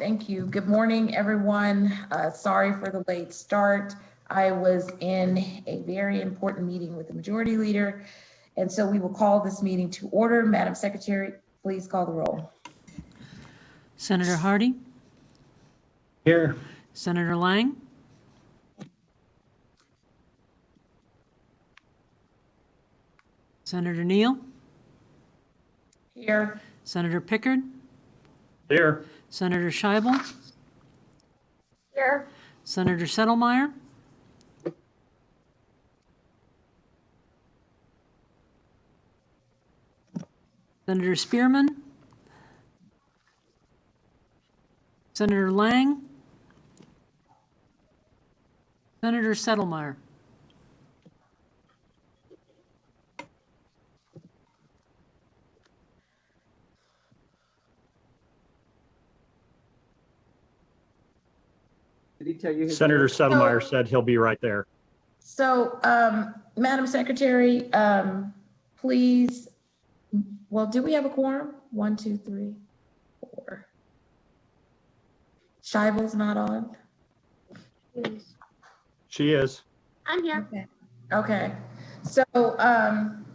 Thank you. Good morning, everyone. Sorry for the late start. I was in a very important meeting with the majority leader, and so we will call this meeting to order. Madam Secretary, please call the roll. Senator Hardy? Here. Senator Lang? Senator Neal? Here. Senator Pickard? Here. Senator Scheibel? Here. Senator Settlemeyer? Senator Spearman? Senator Lang? Senator Settlemeyer? Did he tell you? Senator Settlemeyer said he'll be right there. So, Madam Secretary, please, well, do we have a quorum? 1, 2, 3, 4. Scheibel's not on? She is. I'm here. Okay. So,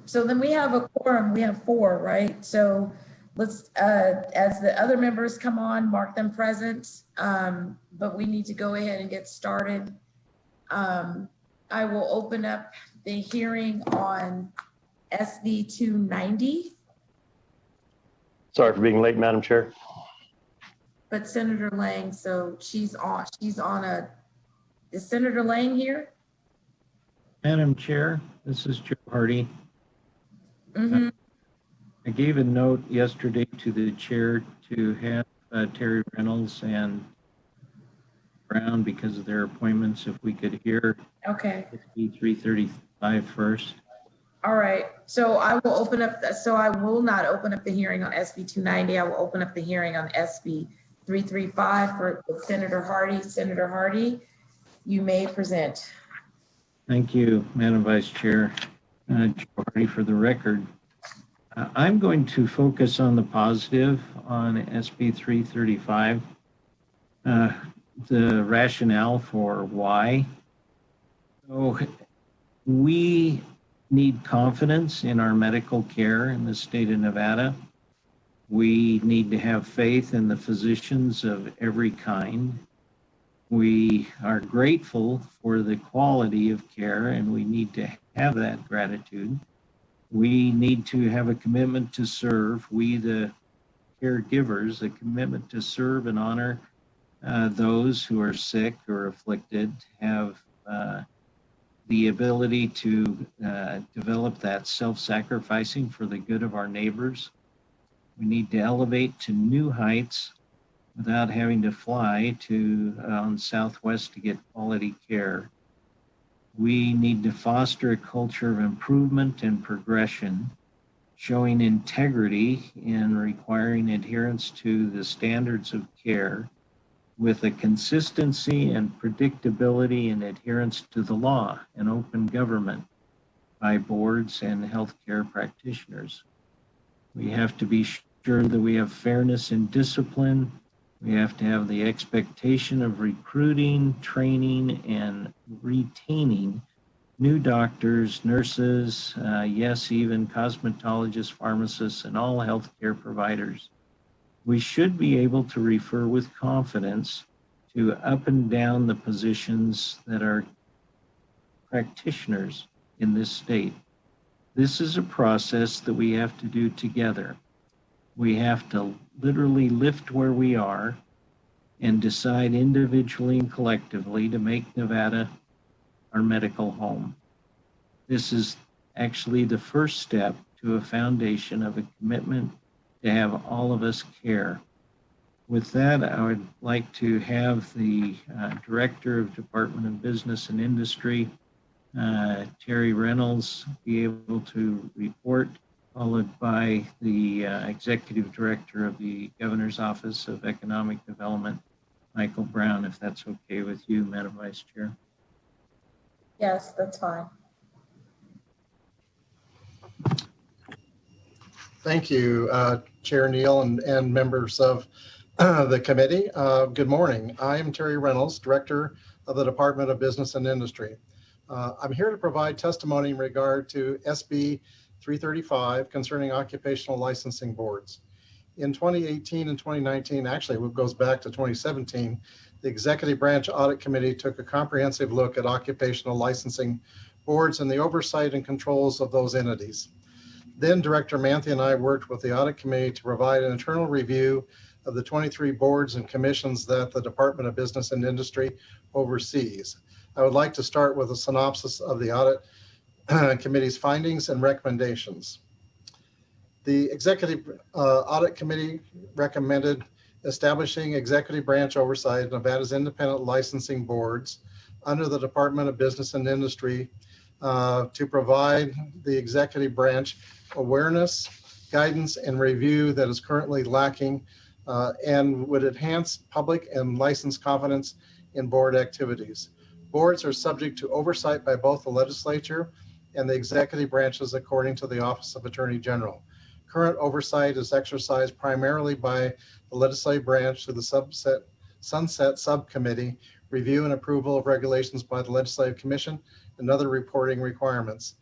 so then we have a quorum, we have 4, right? So let's, as the other members come on, mark them present. But we need to go ahead and get started. I will open up the hearing on SB 290. Sorry for being late, Madam Chair. But Senator Lang, so she's on is Senator Lang here? Madam Chair, this is Joe Hardy. Mm-hmm. I gave a note yesterday to the chair to have Terry Reynolds and Brown, because of their appointments, if we could hear Okay. SB 335 first. All right. So I will open up, so I will not open up the hearing on SB 290. I will open up the hearing on SB 335 for Senator Hardy. Senator Hardy, you may present. Thank you, Madam Vice Chair. Joe Hardy for the record. I'm going to focus on the positive on SB 335. The rationale for why. So we need confidence in our medical care in the state of Nevada. We need to have faith in the physicians of every kind. We are grateful for the quality of care, and we need to have that gratitude. We need to have a commitment to serve. We, the caregivers, a commitment to serve and honor those who are sick or afflicted, have the ability to develop that self-sacrificing for the good of our neighbors. We need to elevate to new heights without having to fly to on Southwest to get quality care. We need to foster a culture of improvement and progression, showing integrity in requiring adherence to the standards of care, with a consistency and predictability and adherence to the law and open government by boards and healthcare practitioners. We have to be sure that we have fairness and discipline. We have to have the expectation of recruiting, training, and retaining new doctors, nurses, yes, even cosmetologists, pharmacists, and all healthcare providers. We should be able to refer with confidence to up and down the positions that are practitioners in this state. This is a process that we have to do together. We have to literally lift where we are and decide individually and collectively to make Nevada our medical home. This is actually the first step to a foundation of a commitment to have all of us care. With that, I would like to have the Director of Department of Business and Industry, Terry Reynolds, be able to report, followed by the Executive Director of the Governor's Office of Economic Development, Michael Brown, if that's okay with you, Madam Vice Chair. Yes, that's fine. Thank you, Chair Neal and members of The committee. Good morning. I am Terry Reynolds, Director of the Department of Business and Industry. I'm here to provide testimony in regard to SB 335 concerning occupational licensing boards. In 2018 and 2019, actually it goes back to 2017, the Executive Branch Audit Committee took a comprehensive look at occupational licensing boards and the oversight and controls of those entities. Then Director Manthe and I worked with the Audit Committee to provide an internal review of the 23 boards and commissions that the Department of Business and Industry oversees. I would like to start with a synopsis of the Audit Committee's findings and recommendations. The Executive Audit Committee recommended establishing executive branch oversight of Nevada's independent licensing boards under the Department of Business and Industry to provide the executive branch awareness, guidance, and review that is currently lacking and would enhance public and licensed confidence in board activities. Boards are subject to oversight by both the legislature and the executive branches according to the Office of Attorney General. Current oversight is exercised primarily by the legislative branch through the Sunset Subcommittee, review and approval of regulations by the Legislative Commission and other reporting requirements.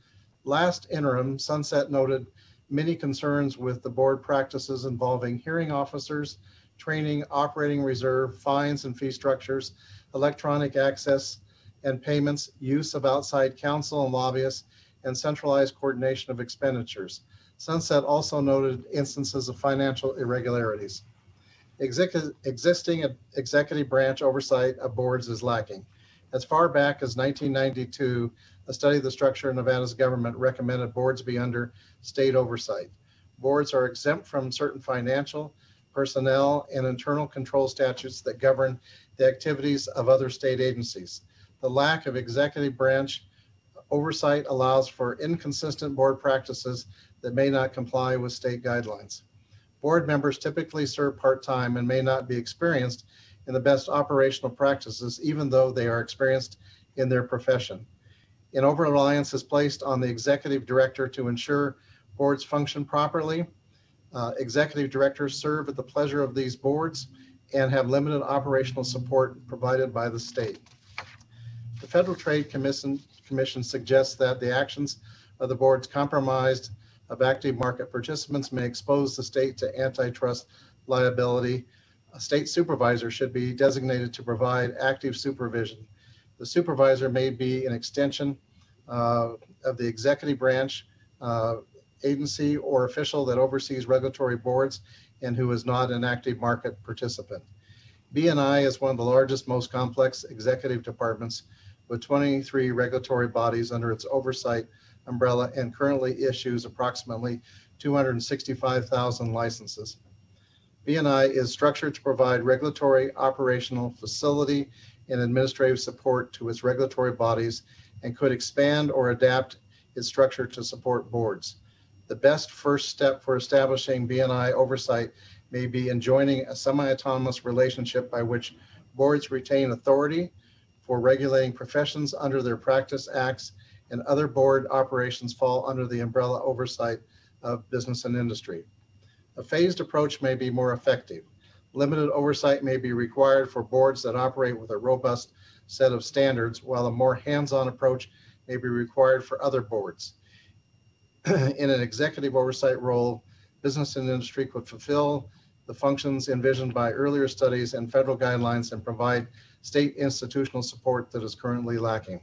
Last interim, Sunset noted many concerns with the board practices involving hearing officers, training, operating reserve, fines and fee structures, electronic access and payments, use of outside counsel and lobbyists, and centralized coordination of expenditures. Sunset also noted instances of financial irregularities. Existing executive branch oversight of boards is lacking. As far back as 1992, a study of the structure of Nevada's government recommended boards be under state oversight. Boards are exempt from certain financial, personnel, and internal control statutes that govern the activities of other state agencies. The lack of executive branch oversight allows for inconsistent board practices that may not comply with state guidelines. Board members typically serve part-time and may not be experienced in the best operational practices, even though they are experienced in their profession. An over-reliance is placed on the executive director to ensure boards function properly. Executive directors serve at the pleasure of these boards and have limited operational support provided by the state. The Federal Trade Commission suggests that the actions of the boards compromised of active market participants may expose the state to antitrust liability. A state supervisor should be designated to provide active supervision. The supervisor may be an extension of the executive branch agency or official that oversees regulatory boards and who is not an active market participant. BNI is one of the largest, most complex executive departments with 23 regulatory bodies under its oversight umbrella and currently issues approximately 265,000 licenses. BNI is structured to provide regulatory, operational, facility, and administrative support to its regulatory bodies and could expand or adapt its structure to support boards. The best first step for establishing BNI oversight may be in joining a semi-autonomous relationship by which boards retain authority for regulating professions under their practice acts, and other board operations fall under the umbrella oversight of business and industry. A phased approach may be more effective. Limited oversight may be required for boards that operate with a robust set of standards, while a more hands-on approach may be required for other boards. In an executive oversight role, business and industry could fulfill the functions envisioned by earlier studies and federal guidelines and provide state institutional support that is currently lacking.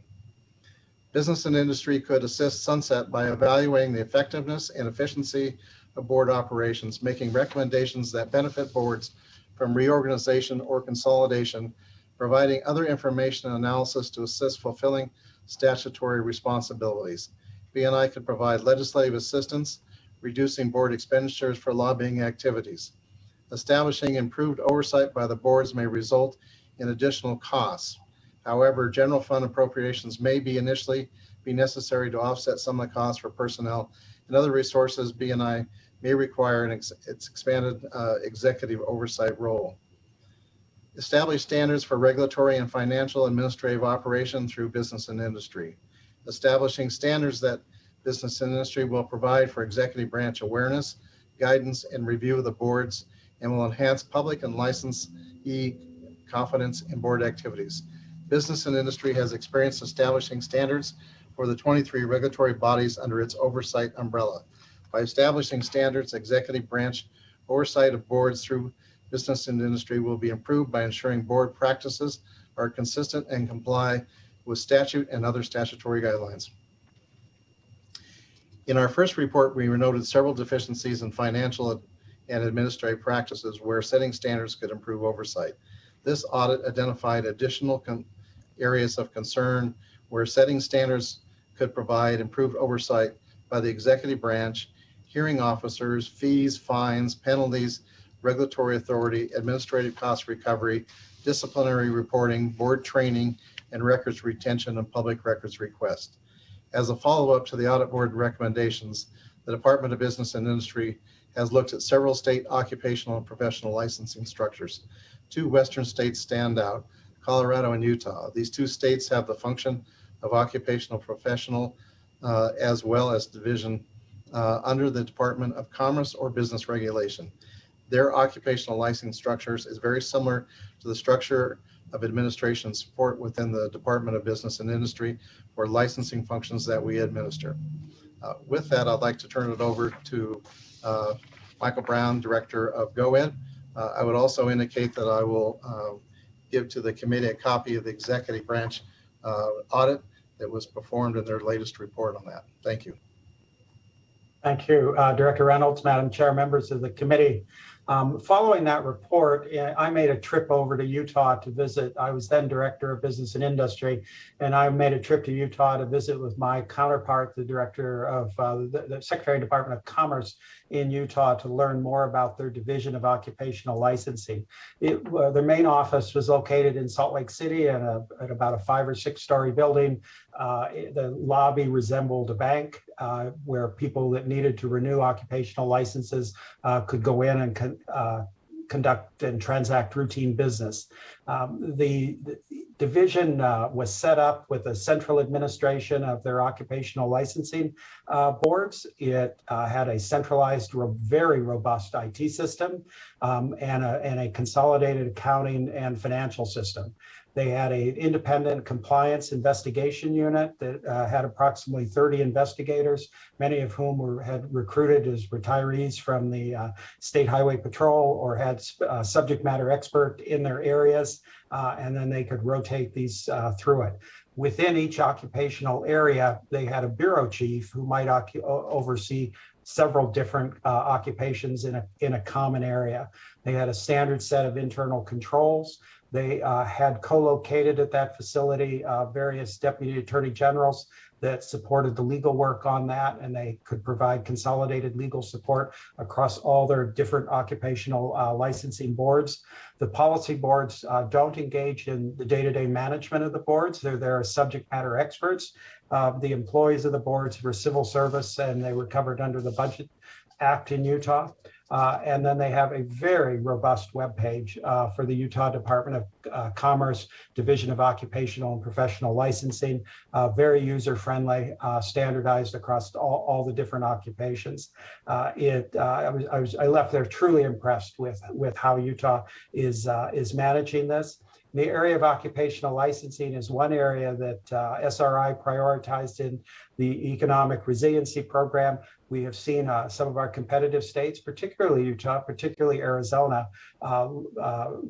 Business and industry could assist Sunset by evaluating the effectiveness and efficiency of board operations, making recommendations that benefit boards from reorganization or consolidation, providing other information and analysis to assist fulfilling statutory responsibilities. BNI could provide legislative assistance, reducing board expenditures for lobbying activities. Establishing improved oversight by the boards may result in additional costs. However, general fund appropriations may be initially be necessary to offset some of the costs for personnel and other resources. BNI may require its expanded executive oversight role. Establish standards for regulatory and financial administrative operation through business and industry. Establishing standards that business and industry will provide for executive branch awareness, guidance, and review of the boards and will enhance public and licensee confidence in board activities. Business and Industry has experience establishing standards for the 23 regulatory bodies under its oversight umbrella. By establishing standards, executive branch oversight of boards through Business and Industry will be improved by ensuring board practices are consistent and comply with statute and other statutory guidelines. In our first report, we noted several deficiencies in financial and administrative practices where setting standards could improve oversight. This audit identified additional areas of concern where setting standards could provide improved oversight by the executive branch, hearing officers, fees, fines, penalties, regulatory authority, administrative cost recovery, disciplinary reporting, board training, and records retention and public records request. As a follow-up to the audit board recommendations, the Department of Business and Industry has looked at several state occupational and professional licensing structures. 2 Western states stand out, Colorado and Utah. These 2 states have the function of occupational professional as well as division under the Department of Commerce or business regulation. Their occupational licensing structures is very similar to the structure of administration support within the Department of Business and Industry for licensing functions that we administer. With that, I'd like to turn it over to Michael Brown, Director of GOED. I would also indicate that I will give to the committee a copy of the executive branch audit that was performed in their latest report on that. Thank you. Thank you, Director Reynolds, Madam Chair, members of the committee. Following that report, I made a trip over to Utah to visit. I was then Director of Business and Industry, and I made a trip to Utah to visit with my counterpart, the Director of the Secretary of Department of Commerce in Utah, to learn more about their Division of Occupational Licensing. Their main office was located in Salt Lake City at about a 5 or 6 story building. The lobby resembled a bank where people that needed to renew occupational licenses could go in and conduct and transact routine business. The division was set up with a central administration of their occupational licensing boards. It had a centralized, very robust IT system and a consolidated accounting and financial system. They had an independent compliance investigation unit that had approximately 30 investigators, many of whom had recruited as retirees from the State Highway Patrol or had subject matter expert in their areas, and then they could rotate these through it. Within each occupational area, they had a bureau chief who might oversee several different occupations in a common area. They had a standard set of internal controls. They had co-located at that facility various deputy attorney generals that supported the legal work on that, and they could provide consolidated legal support across all their different occupational licensing boards. The policy boards don't engage in the day-to-day management of the boards. They're there as subject matter experts. The employees of the boards were civil service, and they were covered under the Budget Act in Utah. And then they have a very robust webpage for the Utah Department of Commerce, Division of Occupational and Professional Licensing, very user-friendly, standardized across all the different occupations. I left there truly impressed with how Utah is managing this. The area of occupational licensing is one area that SRI prioritized in the Economic Resiliency Program. We have seen some of our competitive states, particularly Utah, particularly Arizona,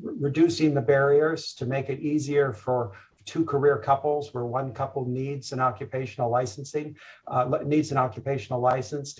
reducing the barriers to make it easier for 2 career couples where one couple needs an occupational license to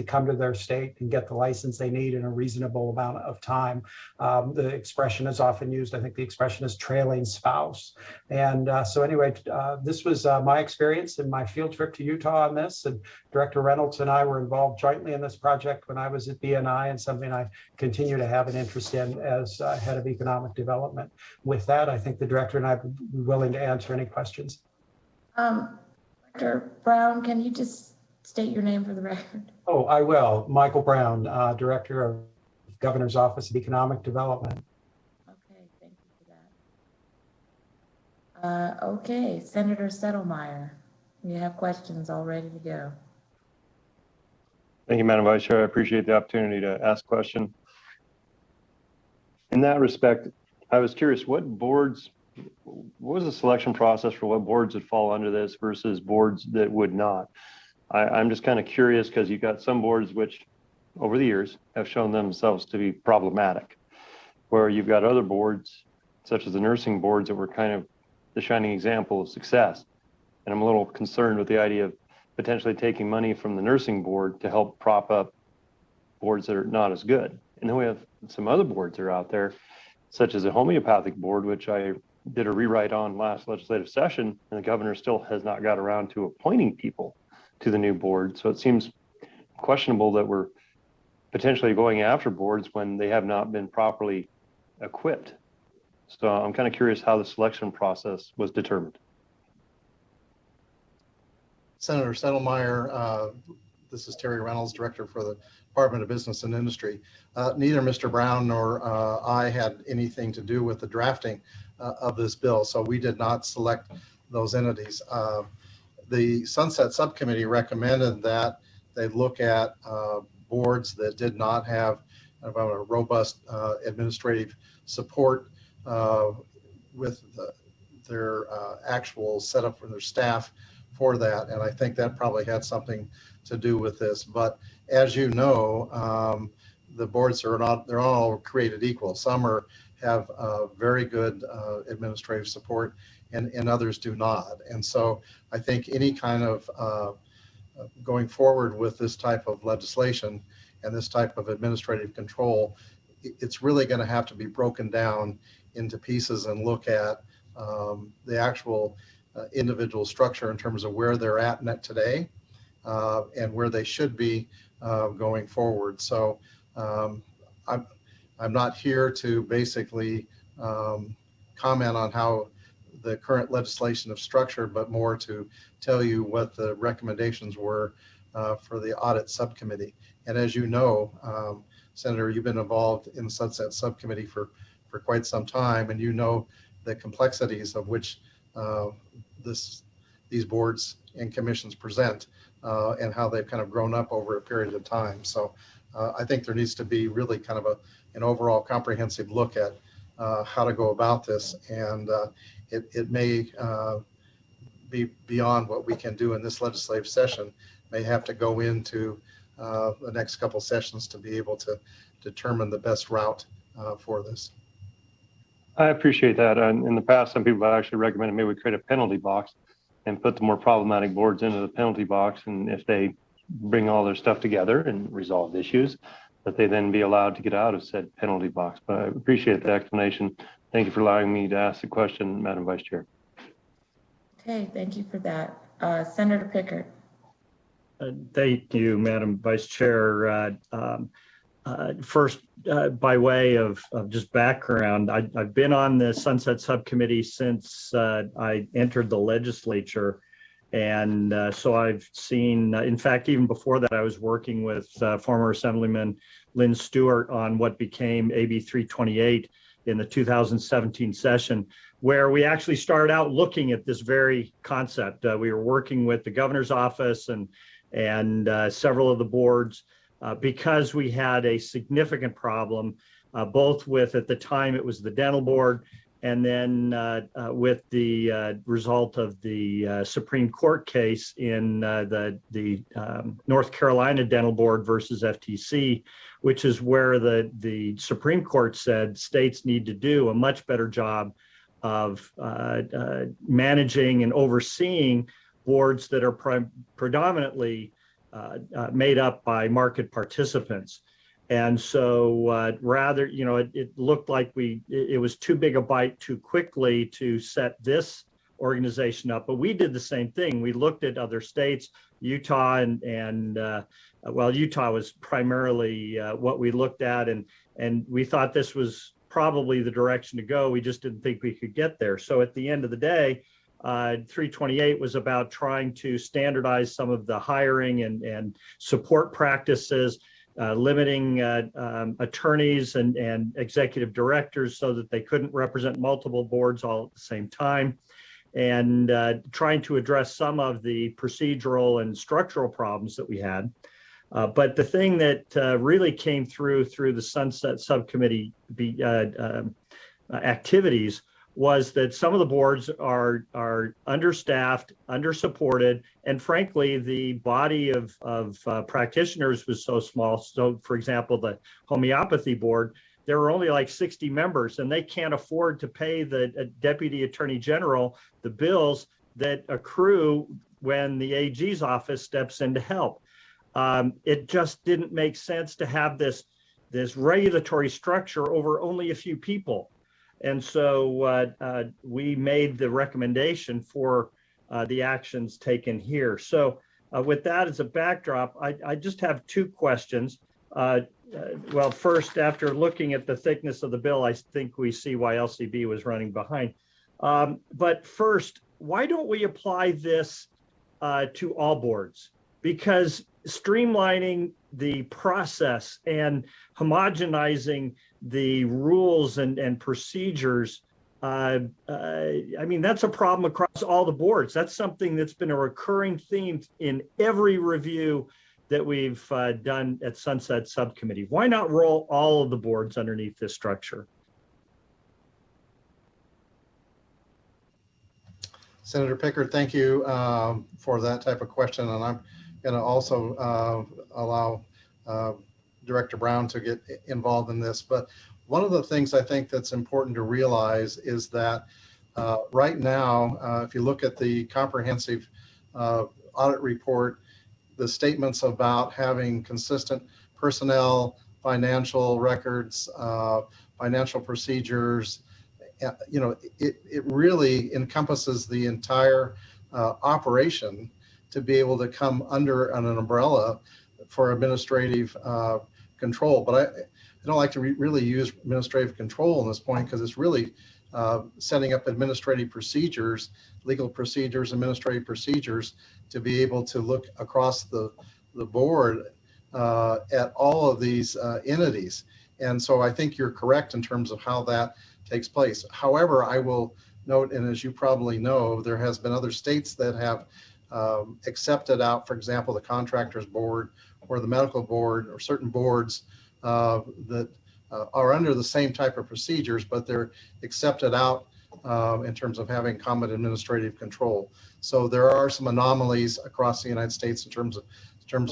come to their state and get the license they need in a reasonable amount of time. The expression is often used, I think the expression is trailing spouse. And so anyway, this was my experience in my field trip to Utah on this, and Director Reynolds and I were involved jointly in this project when I was at BNI, and something I continue to have an interest in as head of economic development. With that, I think the director and I would be willing to answer any questions. Dr. Brown, can you just state your name for the record? Oh, I will. Michael Brown, Director of Governor's Office of Economic Development. Okay, thank you for that. Okay, Senator Settlemyer, you have questions all ready to go. Thank you, Madam Vice Chair. I appreciate the opportunity to ask a question. In that respect, I was curious, what was the selection process for what boards would fall under this versus boards that would not? I'm just kind of curious because you've got some boards which over the years have shown themselves to be problematic, where you've got other boards, such as the nursing boards, that were kind of the shining example of success. And I'm a little concerned with the idea of potentially taking money from the nursing board to help prop up boards that are not as good. And then we have some other boards that are out there, such as a homeopathic board, which I did a rewrite on last legislative session, and the governor still has not got around to appointing people to the new board. So it seems questionable that we're potentially going after boards when they have not been properly equipped. So I'm kind of curious how the selection process was determined. Senator Settlemeyer, this is Terry Reynolds, Director for the Department of Business and Industry. Neither Mr. Brown nor I had anything to do with the drafting of this bill, so we did not select those entities. The Sunset Subcommittee recommended that they look at boards that did not have a robust administrative support with their actual setup for their staff for that. And I think that probably had something to do with this. But as you know, the boards are not, they're all created equal. Some have very good administrative support and others do not. And so I think any kind of going forward with this type of legislation and this type of administrative control, it's really going to have to be broken down into pieces and look at the actual individual structure in terms of where they're at today and where they should be going forward. So I'm not here to basically comment on how the current legislation is structured, but more to tell you what the recommendations were for the audit subcommittee. And as you know, Senator, you've been involved in the Sunset Subcommittee for quite some time, and you know the complexities of which these boards and commissions present and how they've kind of grown up over a period of time. So I think there needs to be really kind of an overall comprehensive look at how to go about this, and it may be beyond what we can do in this legislative session. May have to go into the next couple sessions to be able to determine the best route for this. I appreciate that. In the past, some people have actually recommended maybe we create a penalty box and put the more problematic boards into the penalty box. And if they bring all their stuff together and resolve issues, that they then be allowed to get out of said penalty box. But I appreciate the explanation. Thank you for allowing me to ask the question, Madam Vice Chair. Okay, thank you for that. Senator Pickard. Thank you, Madam Vice Chair. First, by way of just background, I've been on the Sunset Subcommittee since I entered the legislature. And so I've seen, in fact, even before that, I was working with former Assemblyman Lynn Stewart on what became AB 328 in the 2017 session, where we actually started out looking at this very concept. We were working with the governor's office and several of the boards because we had a significant problem, both with, at the time, it was the dental board, and then with the result of the Supreme Court case in the North Carolina Dental Board versus FTC, which is where the Supreme Court said states need to do a much better job of managing and overseeing boards that are predominantly made up by market participants. And so rather, it looked like it was too big a bite too quickly to set this organization up. But we did the same thing. We looked at other states, Utah, and Utah was primarily what we looked at, and we thought this was probably the direction to go. We just didn't think we could get there. So at the end of the day, 328 was about trying to standardize some of the hiring and support practices, limiting attorneys and executive directors so that they couldn't represent multiple boards all at the same time, and trying to address some of the procedural and structural problems that we had. But the thing that really came through the Sunset Subcommittee activities was that some of the boards are understaffed, undersupported, and frankly, the body of practitioners was so small. So, for example, the homeopathy board, there were only like 60 members, and they can't afford to pay the deputy attorney general the bills that accrue when the AG's office steps in to help. It just didn't make sense to have this regulatory structure over only a few people. And so we made the recommendation for the actions taken here. So with that as a backdrop, I just have two questions. Well, first, after looking at the thickness of the bill, I think we see why LCB was running behind. But first, why don't we apply this to all boards? Because streamlining the process and homogenizing the rules and procedures, I mean, that's a problem across all the boards. That's something that's been a recurring theme in every review that we've done at Sunset Subcommittee. Why not roll all of the boards underneath this structure? Senator Pickard, thank you for that type of question. And I'm going to also allow Director Brown to get involved in this. But one of the things I think that's important to realize is that right now, if you look at the comprehensive audit report, the statements about having consistent personnel, financial records, financial procedures, you know, it really encompasses the entire operation to be able to come under an umbrella for administrative control. But I don't like to really use administrative control in this point, because it's really setting up administrative procedures, legal procedures, administrative procedures to be able to look across the board at all of these entities. And so I think you're correct in terms of how that takes place. However, I will note, and as you probably know, there has been other states that have accepted out, for example, the contractors board or the medical board or certain boards that are under the same type of procedures, but they're accepted out in terms of having common administrative control. So there are some anomalies across the United States in terms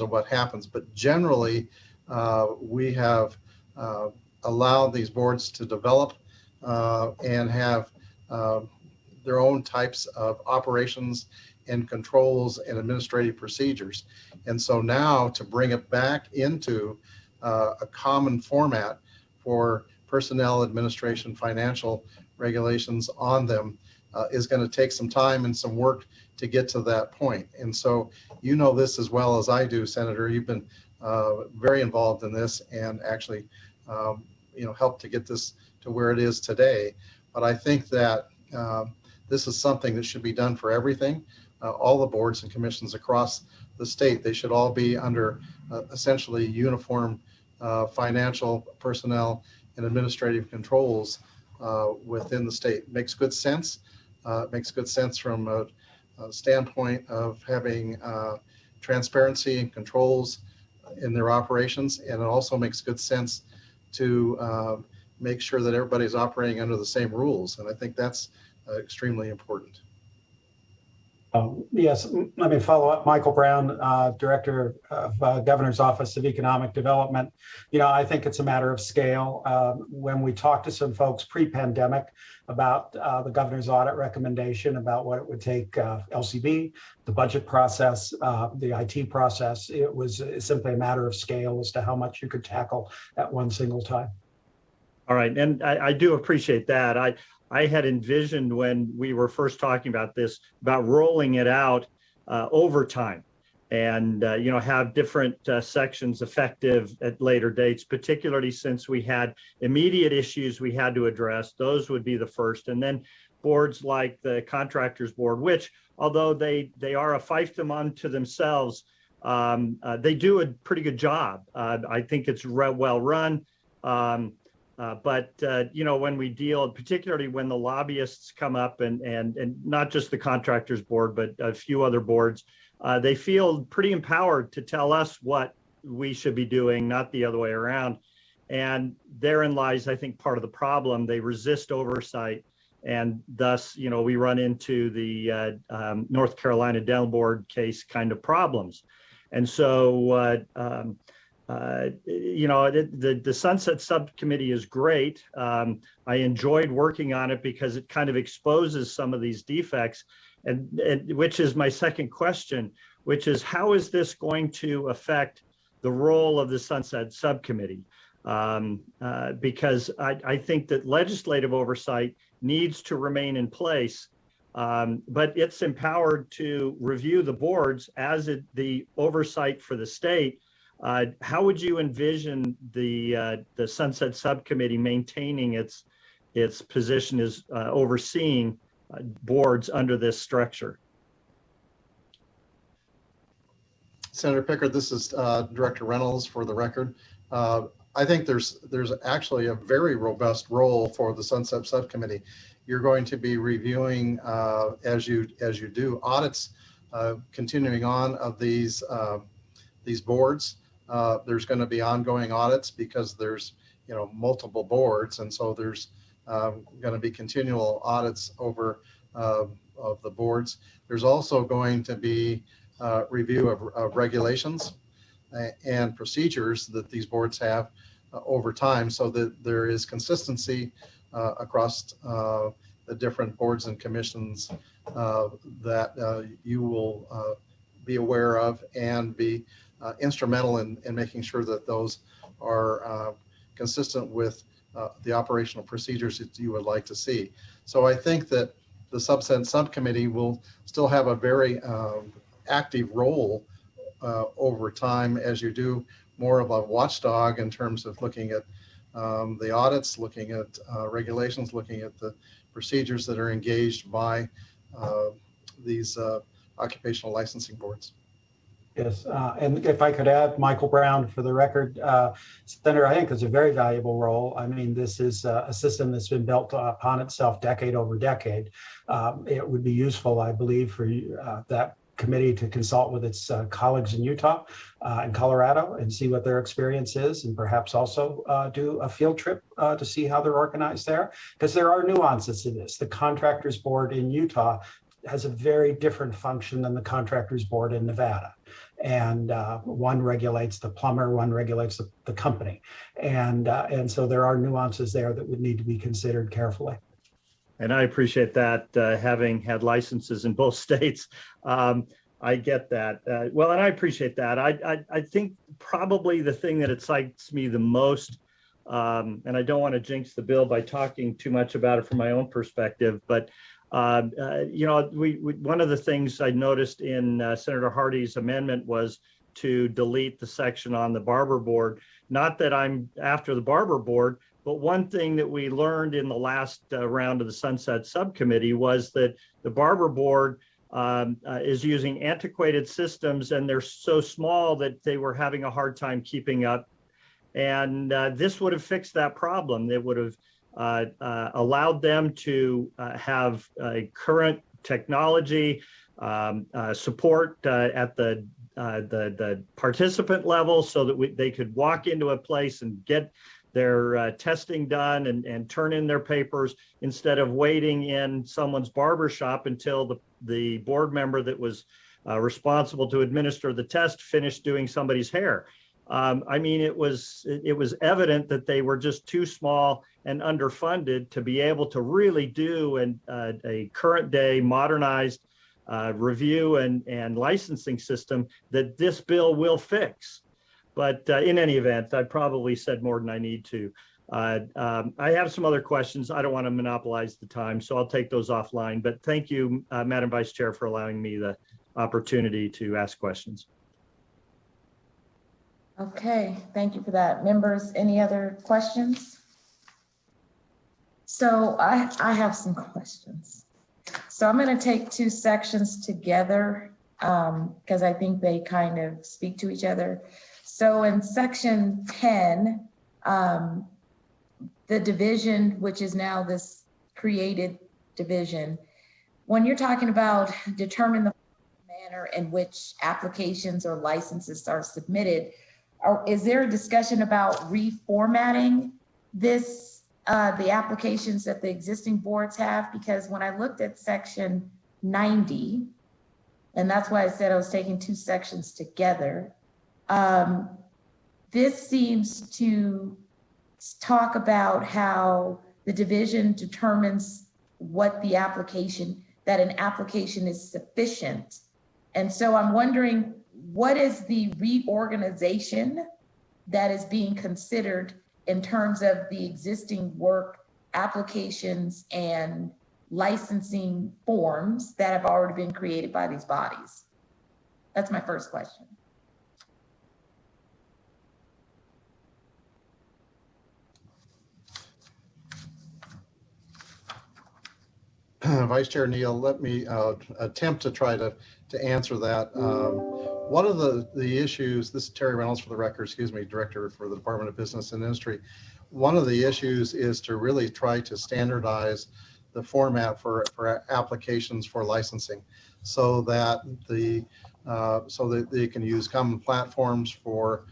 of what happens, but generally we have allowed these boards to develop and have their own types of operations and controls and administrative procedures. And so now to bring it back into a common format for personnel, administration, financial regulations on them is going to take some time and some work to get to that point. And so you know this as well as I do, Senator. You've been very involved in this and actually you know, helped to get this to where it is today. But I think that this is something that should be done for everything. All the boards and commissions across the state, they should all be under essentially uniform financial, personnel, and administrative controls within the state. Makes good sense. It makes good sense from a standpoint of having transparency and controls in their operations, and it also makes good sense to make sure that everybody's operating under the same rules, and I think that's extremely important. Yes, let me follow up. Michael Brown, Director of Governor's Office of Economic Development. You know, I think it's a matter of scale. When we talked to some folks pre-pandemic about the governor's audit recommendation about what it would take LCB, the budget process, the IT process, it was simply a matter of scale as to how much you could tackle at one single time. All right, and I do appreciate that. I had envisioned when we were first talking about this, about rolling it out over time and, you know, have different sections effective at later dates, particularly since we had immediate issues we had to address. Those would be the first. And then boards like the Contractors Board, which, although they are a fiefdom unto themselves, they do a pretty good job. I think it's well run. But you know, when we deal, particularly when the lobbyists come up and not just the Contractors Board, but a few other boards, they feel pretty empowered to tell us what we should be doing, not the other way around. And therein lies, I think, part of the problem. They resist oversight. And thus, we run into the North Carolina Dental Board case kind of problems. And so, the Sunset Subcommittee is great. I enjoyed working on it because it kind of exposes some of these defects, and which is my second question, which is how is this going to affect the role of the Sunset Subcommittee? Because I think that legislative oversight needs to remain in place, but it's empowered to review the boards as the oversight for the state. How would you envision the Sunset Subcommittee maintaining its position as overseeing boards under this structure? Senator Pickard, this is Director Reynolds for the record. I think there's actually a very robust role for the Sunset Subcommittee. You're going to be reviewing, as you do, audits continuing on of these boards. There's going to be ongoing audits because there's multiple boards, and so there's going to be continual audits over of the boards. There's also going to be review of regulations and procedures that these boards have over time, so that there is consistency across the different boards and commissions that you will be aware of and be instrumental in making sure that those are consistent with the operational procedures that you would like to see. So I think that the Sunset Subcommittee will still have a very active role over time as you do more of a watchdog in terms of looking at the audits, looking at regulations, looking at the procedures that are engaged by these occupational licensing boards. Yes, and if I could add, Michael Brown, for the record, Senator, I think is a very valuable role. I mean, this is a system that's been built upon itself decade over decade. It would be useful, I believe, for that committee to consult with its colleagues in Utah and Colorado and see what their experience is, and perhaps also do a field trip to see how they're organized there, because there are nuances to this. The contractors board in Utah has a very different function than the contractors board in Nevada. And one regulates the plumber, one regulates the company. And so there are nuances there that would need to be considered carefully. And I appreciate that, having had licenses in both states. I get that. Well, and I appreciate that. I think probably the thing that excites me the most, and I don't want to jinx the bill by talking too much about it from my own perspective, but one of the things I noticed in Senator Hardy's amendment was to delete the section on the barber board. Not that I'm after the barber board, but one thing that we learned in the last round of the Sunset Subcommittee was that the barber board is using antiquated systems, and they're so small that they were having a hard time keeping up. And this would have fixed that problem. It would have allowed them to have current technology support at the participant level, so that they could walk into a place and get their testing done and turn in their papers, instead of waiting in someone's barber shop until the board member that was responsible to administer the test finished doing somebody's hair. I mean, it was evident that they were just too small and underfunded to be able to really do a current day modernized review and licensing system that this bill will fix. But in any event, I probably said more than I need to. I have some other questions. I don't want to monopolize the time, so I'll take those offline. But thank you, Madam Vice Chair, for allowing me the opportunity to ask questions. Okay, thank you for that. Members, any other questions? So I have some questions. So I'm going to take two sections together because I think they kind of speak to each other. So in section 10, the division, which is now this created division, when you're talking about determine the manner in which applications or licenses are submitted, is there a discussion about reformatting this, the applications that the existing boards have? Because when I looked at section 90, and that's why I said I was taking two sections together, this seems to talk about how the division determines what the application, that an application is sufficient. And so I'm wondering, what is the reorganization that is being considered in terms of the existing work applications and licensing forms that have already been created by these bodies? That's my first question. Vice Chair Neal, let me attempt to try to answer that. One of the issues, this is Terry Reynolds for the record, excuse me, Director for the Department of Business and Industry. One of the issues is to really try to standardize the format for applications for licensing, so that they can use common platforms for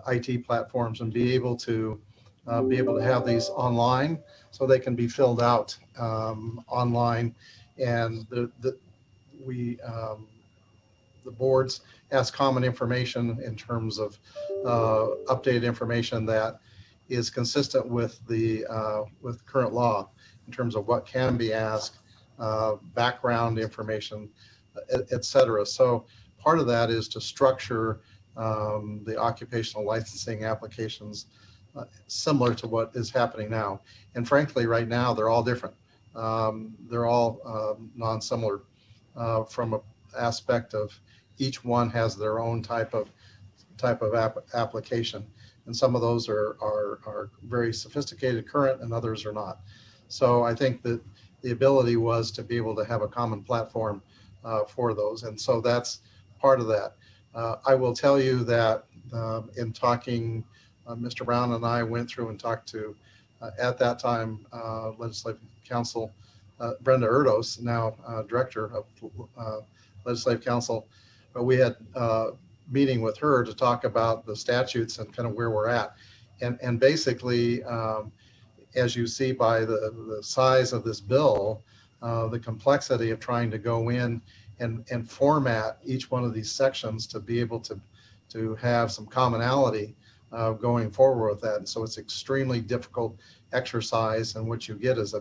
IT platforms and be able to have these online, so they can be filled out online, and the boards has common information in terms of updated information that is consistent with the with current law in terms of what can be asked, background information, et cetera. So part of that is to structure the occupational licensing applications similar to what is happening now. And frankly, right now, they're all different. They're all non-similar from an aspect of each one has their own type of application. And some of those are very sophisticated, current, and others are not. So I think that the ability was to be able to have a common platform for those. And so that's part of that. I will tell you that in talking, Mr. Brown and I went through and talked to, at that time, Legislative Counsel Brenda Erdos, now Director of Legislative Counsel. But we had meeting with her to talk about the statutes and kind of where we're at. And basically, as you see by the size of this bill, the complexity of trying to go in and format each one of these sections to be able to have some commonality going forward with that. And so it's extremely difficult exercise, and what you get is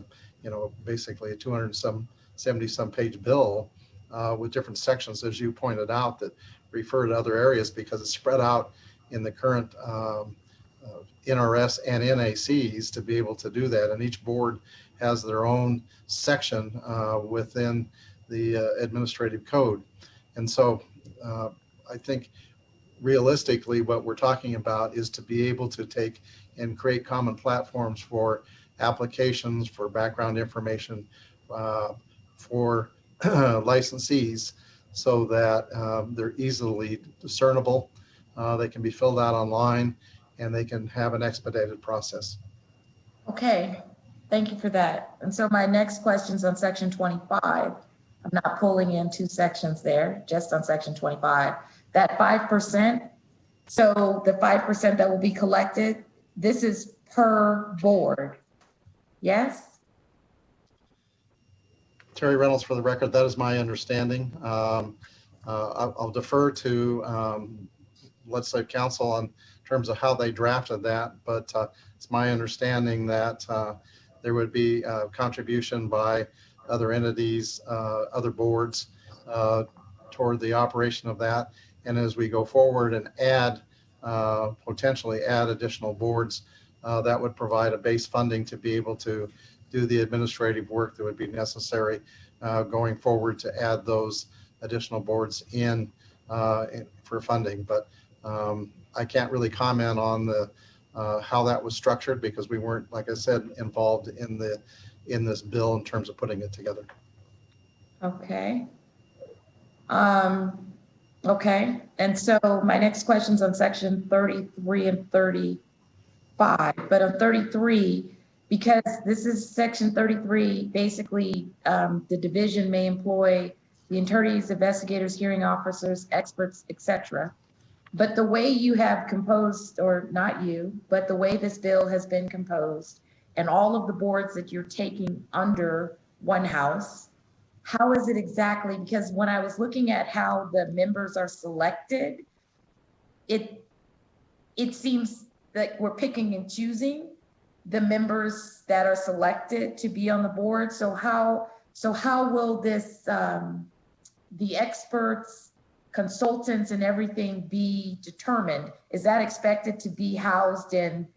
basically a 270 some page bill with different sections, as you pointed out, that refer to other areas because it's spread out in the current NRS and NACs to be able to do that. And each board has their own section within the administrative code. And so I think realistically, what we're talking about is to be able to take and create common platforms for applications, for background information, for licensees, so that they're easily discernible, they can be filled out online, and they can have an expedited process. Okay, thank you for that. And so my next question's on section 25. I'm not pulling in two sections there, just on section 25. That 5%, so the 5% that will be collected, this is per board, yes? Terry Reynolds for the record, that is my understanding. I'll defer to Legislative Counsel in terms of how they drafted that, but it's my understanding that there would be a contribution by other entities, other boards toward the operation of that. And as we go forward and add, potentially add additional boards, that would provide a base funding to be able to do the administrative work that would be necessary going forward to add those additional boards in for funding. But I can't really comment on the how that was structured because we weren't, like I said, involved in this bill in terms of putting it together. Okay. Okay, and so my next question's on section 33 and 35, but on 33, because this is section 33, basically the division may employ the attorneys, investigators, hearing officers, experts, etc. But the way you have composed, or not you, but the way this bill has been composed and all of the boards that you're taking under one house, how is it exactly? Because when I was looking at how the members are selected, it seems that we're picking and choosing the members that are selected to be on the board. So how will this, the experts, consultants and everything be determined? Is that expected to be housed in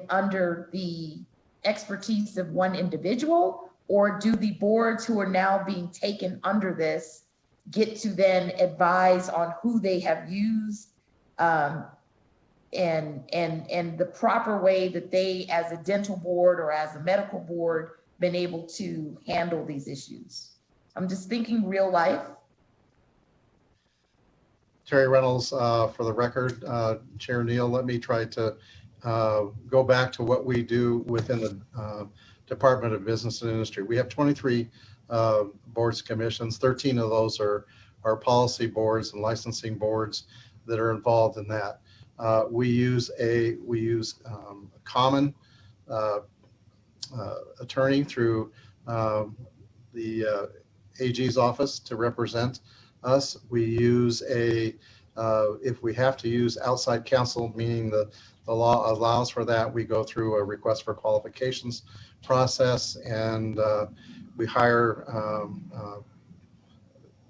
under the expertise of one individual? Or do the boards who are now being taken under this get to then advise on who they have used, and the proper way that they, as a dental board or as a medical board, been able to handle these issues? I'm just thinking real life. Terry Reynolds, for the record, Chair Neal, let me try to go back to what we do within the Department of Business and Industry. We have 23 boards and commissions. 13 of those are policy boards and licensing boards that are involved in that. We use a common attorney through the AG's office to represent us. We use if we have to use outside counsel, meaning the law allows for that, we go through a request for qualifications process, and we hire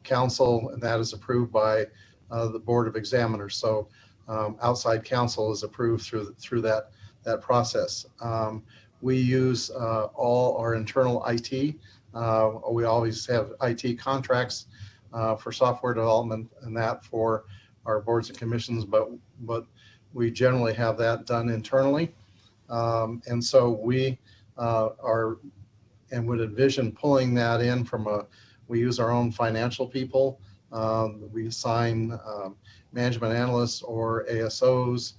counsel, and that is approved by the Board of Examiners. So outside counsel is approved through that process. We use all our internal IT. We always have IT contracts for software development and that for our boards and commissions, but we generally have that done internally. And so we would envision pulling that in from we use our own financial people. We assign management analysts or ASOs,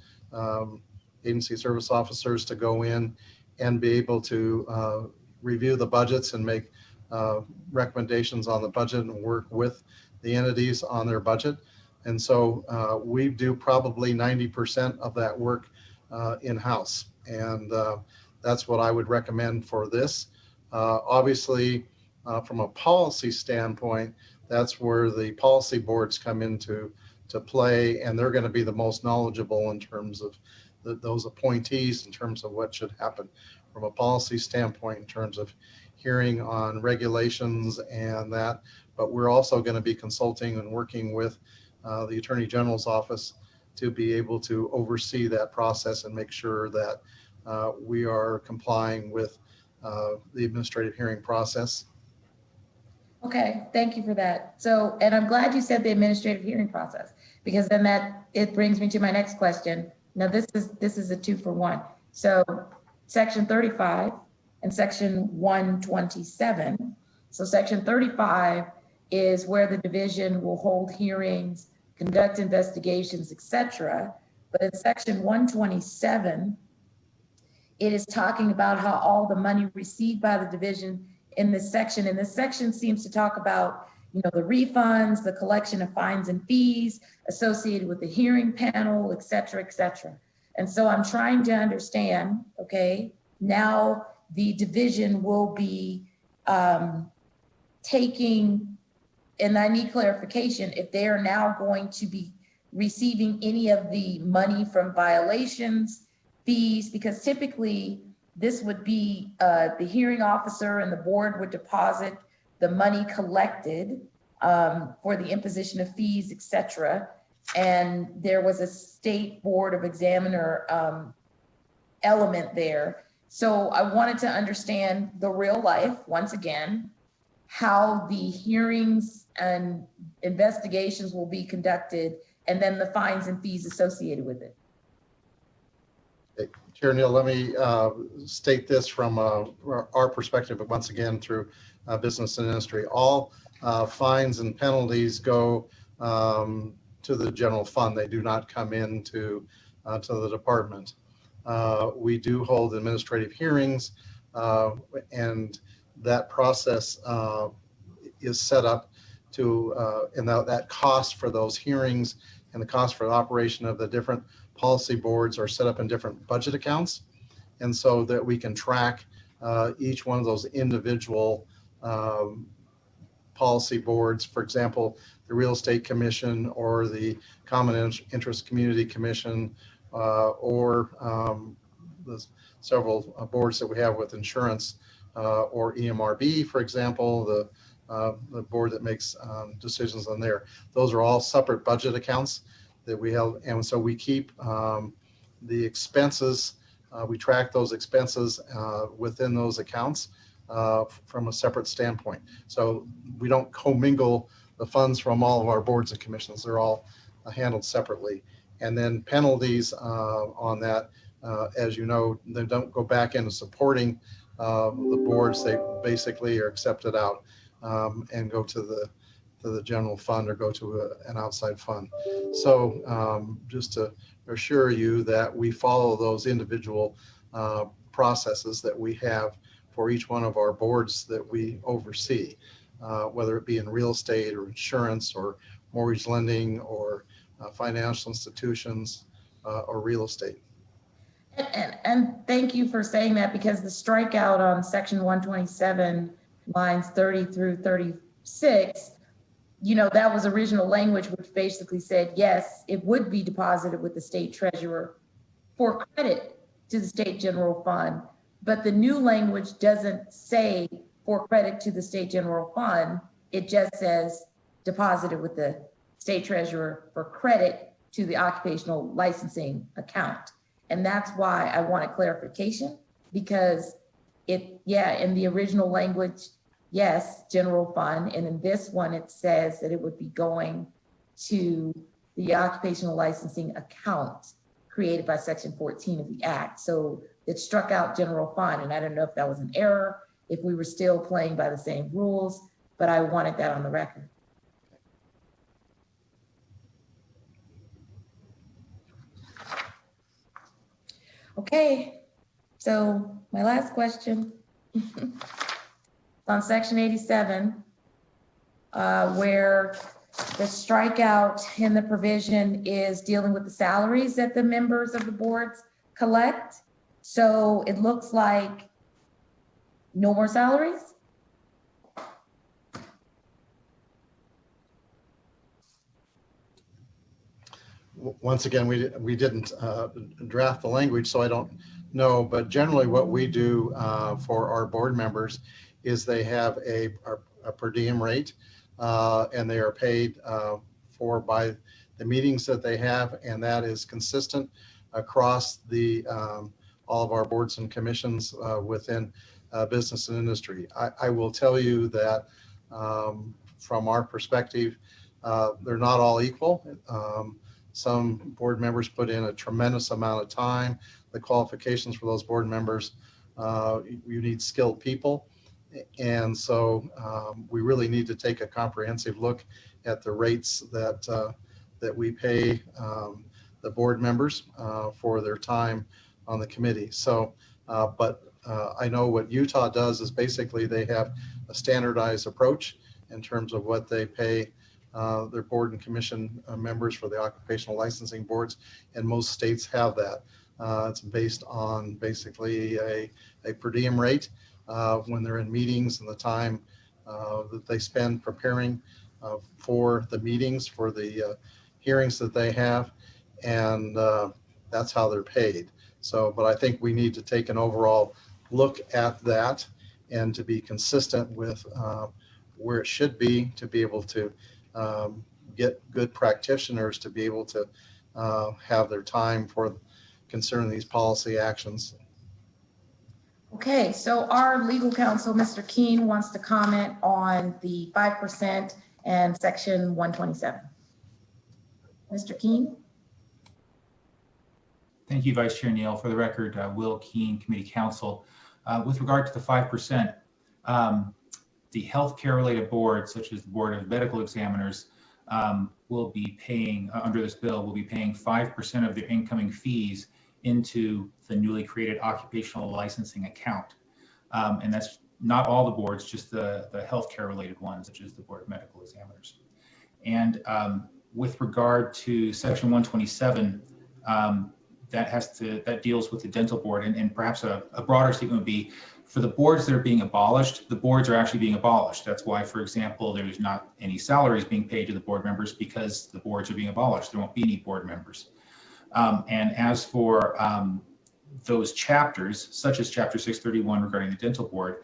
agency service officers, to go in and be able to review the budgets and make recommendations on the budget and work with the entities on their budget. And so we do probably 90% of that work in-house. And that's what I would recommend for this. Obviously, from a policy standpoint, that's where the policy boards come into play, and they're going to be the most knowledgeable in terms of those appointees, in terms of what should happen from a policy standpoint, in terms of hearing on regulations and that. But we're also going to be consulting and working with the Attorney General's office to be able to oversee that process and make sure that we are complying with the administrative hearing process. Okay, thank you for that. So, and I'm glad you said the administrative hearing process, because then it brings me to my next question. Now, this is a 2-for-1. So section 35 and section 127. So section 35 is where the division will hold hearings, conduct investigations, etc. But in section 127, it is talking about how all the money received by the division in this section seems to talk about, the refunds, the collection of fines and fees associated with the hearing panel, et cetera, et cetera. And so I'm trying to understand, okay, now the division will be taking, and I need clarification, if they are now going to be receiving any of the money from violations, fees, because typically this would be the hearing officer and the board would deposit the money collected for the imposition of fees, et cetera. And there was a state board of examiner element there. So I wanted to understand the real life, once again, how the hearings and investigations will be conducted, and then the fines and fees associated with it. Chair Neal, let me state this from our perspective, but once again through business and industry. All fines and penalties go to the general fund. They do not come into to the department. We do hold administrative hearings, and that process is set up to, and that cost for those hearings and the cost for the operation of the different policy boards are set up in different budget accounts. And so that we can track each one of those individual policy boards, for example, the Real Estate Commission or the Common Interest Community Commission, or the several boards that we have with insurance, or EMRB, for example, the board that makes decisions on there. Those are all separate budget accounts that we held, and so we keep the expenses. We track those expenses within those accounts from a separate standpoint. So we don't commingle the funds from all of our boards and commissions. They're all handled separately. And then penalties on that, as you know, they don't go back into supporting the boards. They basically are accepted out and go to the general fund or go to an outside fund. So just to assure you that we follow those individual processes that we have for each one of our boards that we oversee, whether it be in real estate or insurance or mortgage lending or financial institutions or real estate. And thank you for saying that, because the strikeout on section 127 lines 30 through 36, you know, that was original language which basically said, yes, it would be deposited with the state treasurer for credit to the state general fund. But the new language doesn't say for credit to the state general fund. It just says deposited with the state treasurer for credit to the occupational licensing account. And that's why I wanted clarification, because in the original language, yes, general fund. And in this one, it says that it would be going to the occupational licensing account created by section 14 of the act. So it struck out general fund, and I don't know if that was an error, if we were still playing by the same rules, but I wanted that on the record. Okay, so my last question on section 87, where the strikeout in the provision is dealing with the salaries that the members of the boards collect. So it looks like no more salaries. Once again, we didn't draft the language, so I don't know, but generally what we do for our board members is they have a per diem rate, and they are paid for by the meetings that they have, and that is consistent across the all of our boards and commissions within business and industry. I will tell you that from our perspective, they're not all equal. Some board members put in a tremendous amount of time. The qualifications for those board members, you need skilled people. And so we really need to take a comprehensive look at the rates that we pay the board members for their time on the committee. So, but I know what Utah does is basically they have a standardized approach in terms of what they pay their board and commission members for the occupational licensing boards, and most states have that. It's based on basically a per diem rate when they're in meetings and the time that they spend preparing for the meetings, for the hearings that they have, and that's how they're paid. So, but I think we need to take an overall look at that and to be consistent with where it should be to be able to get good practitioners to be able to have their time for concerning these policy actions. Okay, so our legal counsel, Mr. Keene, wants to comment on the 5% and section 127. Mr. Keene? Thank you, Vice Chair Neal. For the record, Will Keene, Committee Counsel. With regard to the 5%, the healthcare related boards, such as the Board of Medical Examiners, will be paying, under this bill, will be paying 5% of their incoming fees into the newly created occupational licensing account. And that's not all the boards, just the healthcare related ones, such as the Board of Medical Examiners. And with regard to section 127, that deals with the dental board, and perhaps a broader statement would be for the boards that are being abolished, the boards are actually being abolished. That's why, for example, there's not any salaries being paid to the board members because the boards are being abolished. There won't be any board members. And as for those chapters, such as chapter 631 regarding the dental board,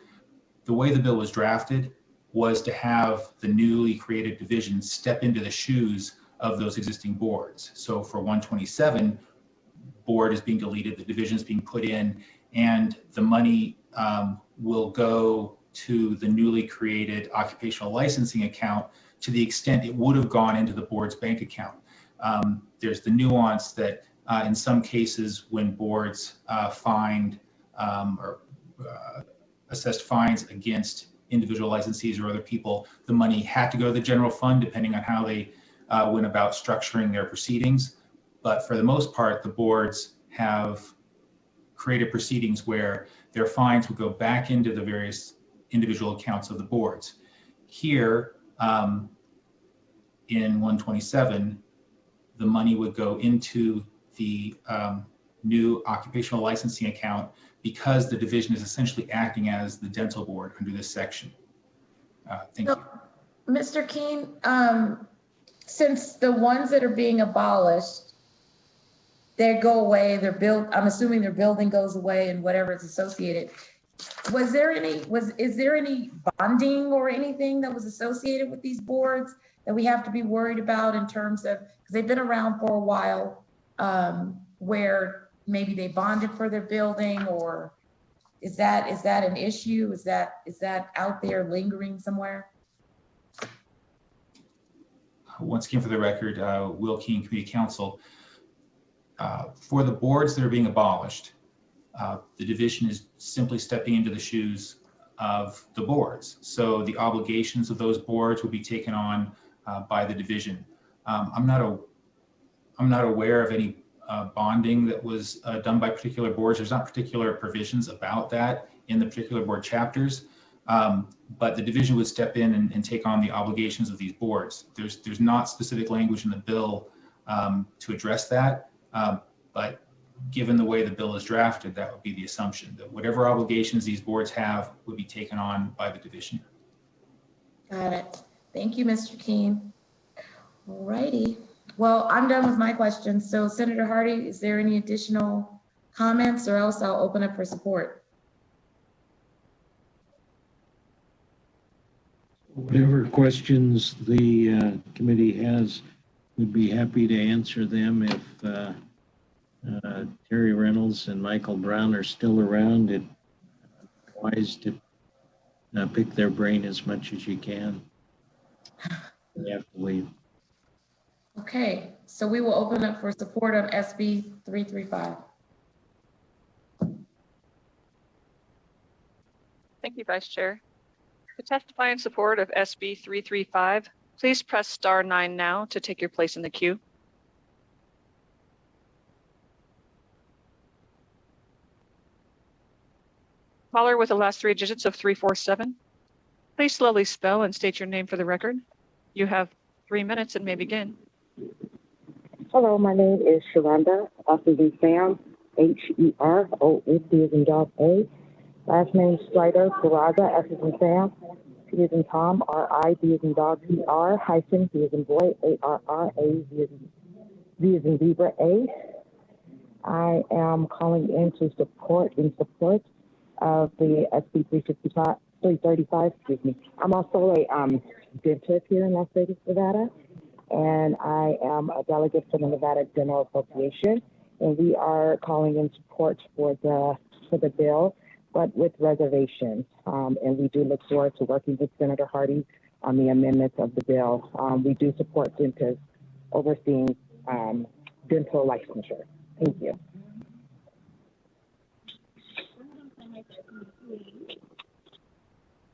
the way the bill was drafted was to have the newly created divisions step into the shoes of those existing boards. So for 127, board is being deleted, the division is being put in, and the money will go to the newly created occupational licensing account to the extent it would have gone into the board's bank account. There's the nuance that in some cases when boards find or assessed fines against individual licensees or other people, the money had to go to the general fund depending on how they went about structuring their proceedings. But for the most part, the boards have created proceedings where their fines would go back into the various individual accounts of the boards. Here, in 127, the money would go into the new occupational licensing account because the division is essentially acting as the dental board under this section. Thank you. Mr. Keen, since the ones that are being abolished, they go away, I'm assuming their building goes away and whatever is associated. Is there any bonding or anything that was associated with these boards that we have to be worried about in terms of, because they've been around for a while, where maybe they bonded for their building, or is that an issue? Is that out there lingering somewhere? Once again, for the record, Will Keene, Community Counsel. For the boards that are being abolished, the division is simply stepping into the shoes of the boards. So the obligations of those boards will be taken on by the division. I'm not aware of any bonding that was done by particular boards. There's not particular provisions about that in the particular board chapters, but the division would step in and take on the obligations of these boards. There's not specific language in the bill to address that, but given the way the bill is drafted, that would be the assumption that whatever obligations these boards have would be taken on by the division. Got it. Thank you, Mr. Keen. All righty. Well, I'm done with my questions. So Senator Hardy, is there any additional comments, or else I'll open up for support? Whatever questions the committee has, we'd be happy to answer them. If Terry Reynolds and Michael Brown are still around, it's wise to pick their brain as much as you can. They have to leave. Okay, so we will open up for support on SB 335. Thank you, Vice Chair. To testify in support of SB 335, please press *9 now to take your place in the queue. Caller with the last three digits of 347. Please slowly spell and state your name for the record. You have 3 minutes and may begin. Hello, my name is Sharonda, also be Sam, H-E-R-O-N-D as in dog A. Last name Strider, Saraga, S as in Sam, T as in Tom, R-I-D as in dog, P-R, hyphen, B as in boy, A-R-R-A, Z as in zebra, A. I am calling in to support of the SB 335, excuse me. I'm also a dentist here in Las Vegas, Nevada, and I am a delegate for the Nevada Dental Association, and we are calling in support for the bill, but with reservations. And we do look forward to working with Senator Hardy on the amendments of the bill. We do support dentists overseeing dental licensure. Thank you.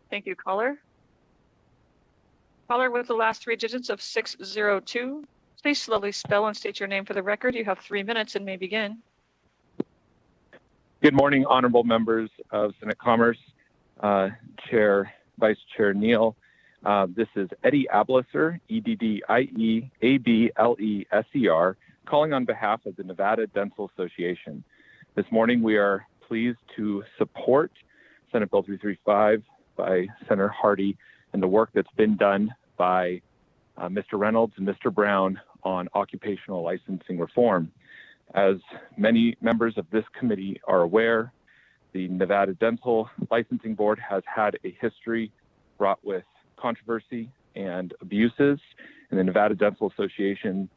Thank you, caller. Caller with the last three digits of 602. Please slowly spell and state your name for the record. You have 3 minutes and may begin. Good morning, honorable members of Senate Commerce, Vice Chair Neal. This is Eddie Ableser, EDDIEABLESER, calling on behalf of the Nevada Dental Association. This morning, we are pleased to support Senate Bill 335 by Senator Hardy and the work that's been done by Mr. Reynolds and Mr. Brown on occupational licensing reform. As many members of this committee are aware, the Nevada Dental Licensing Board has had a history fraught with controversy and abuses, and the Nevada Dental Association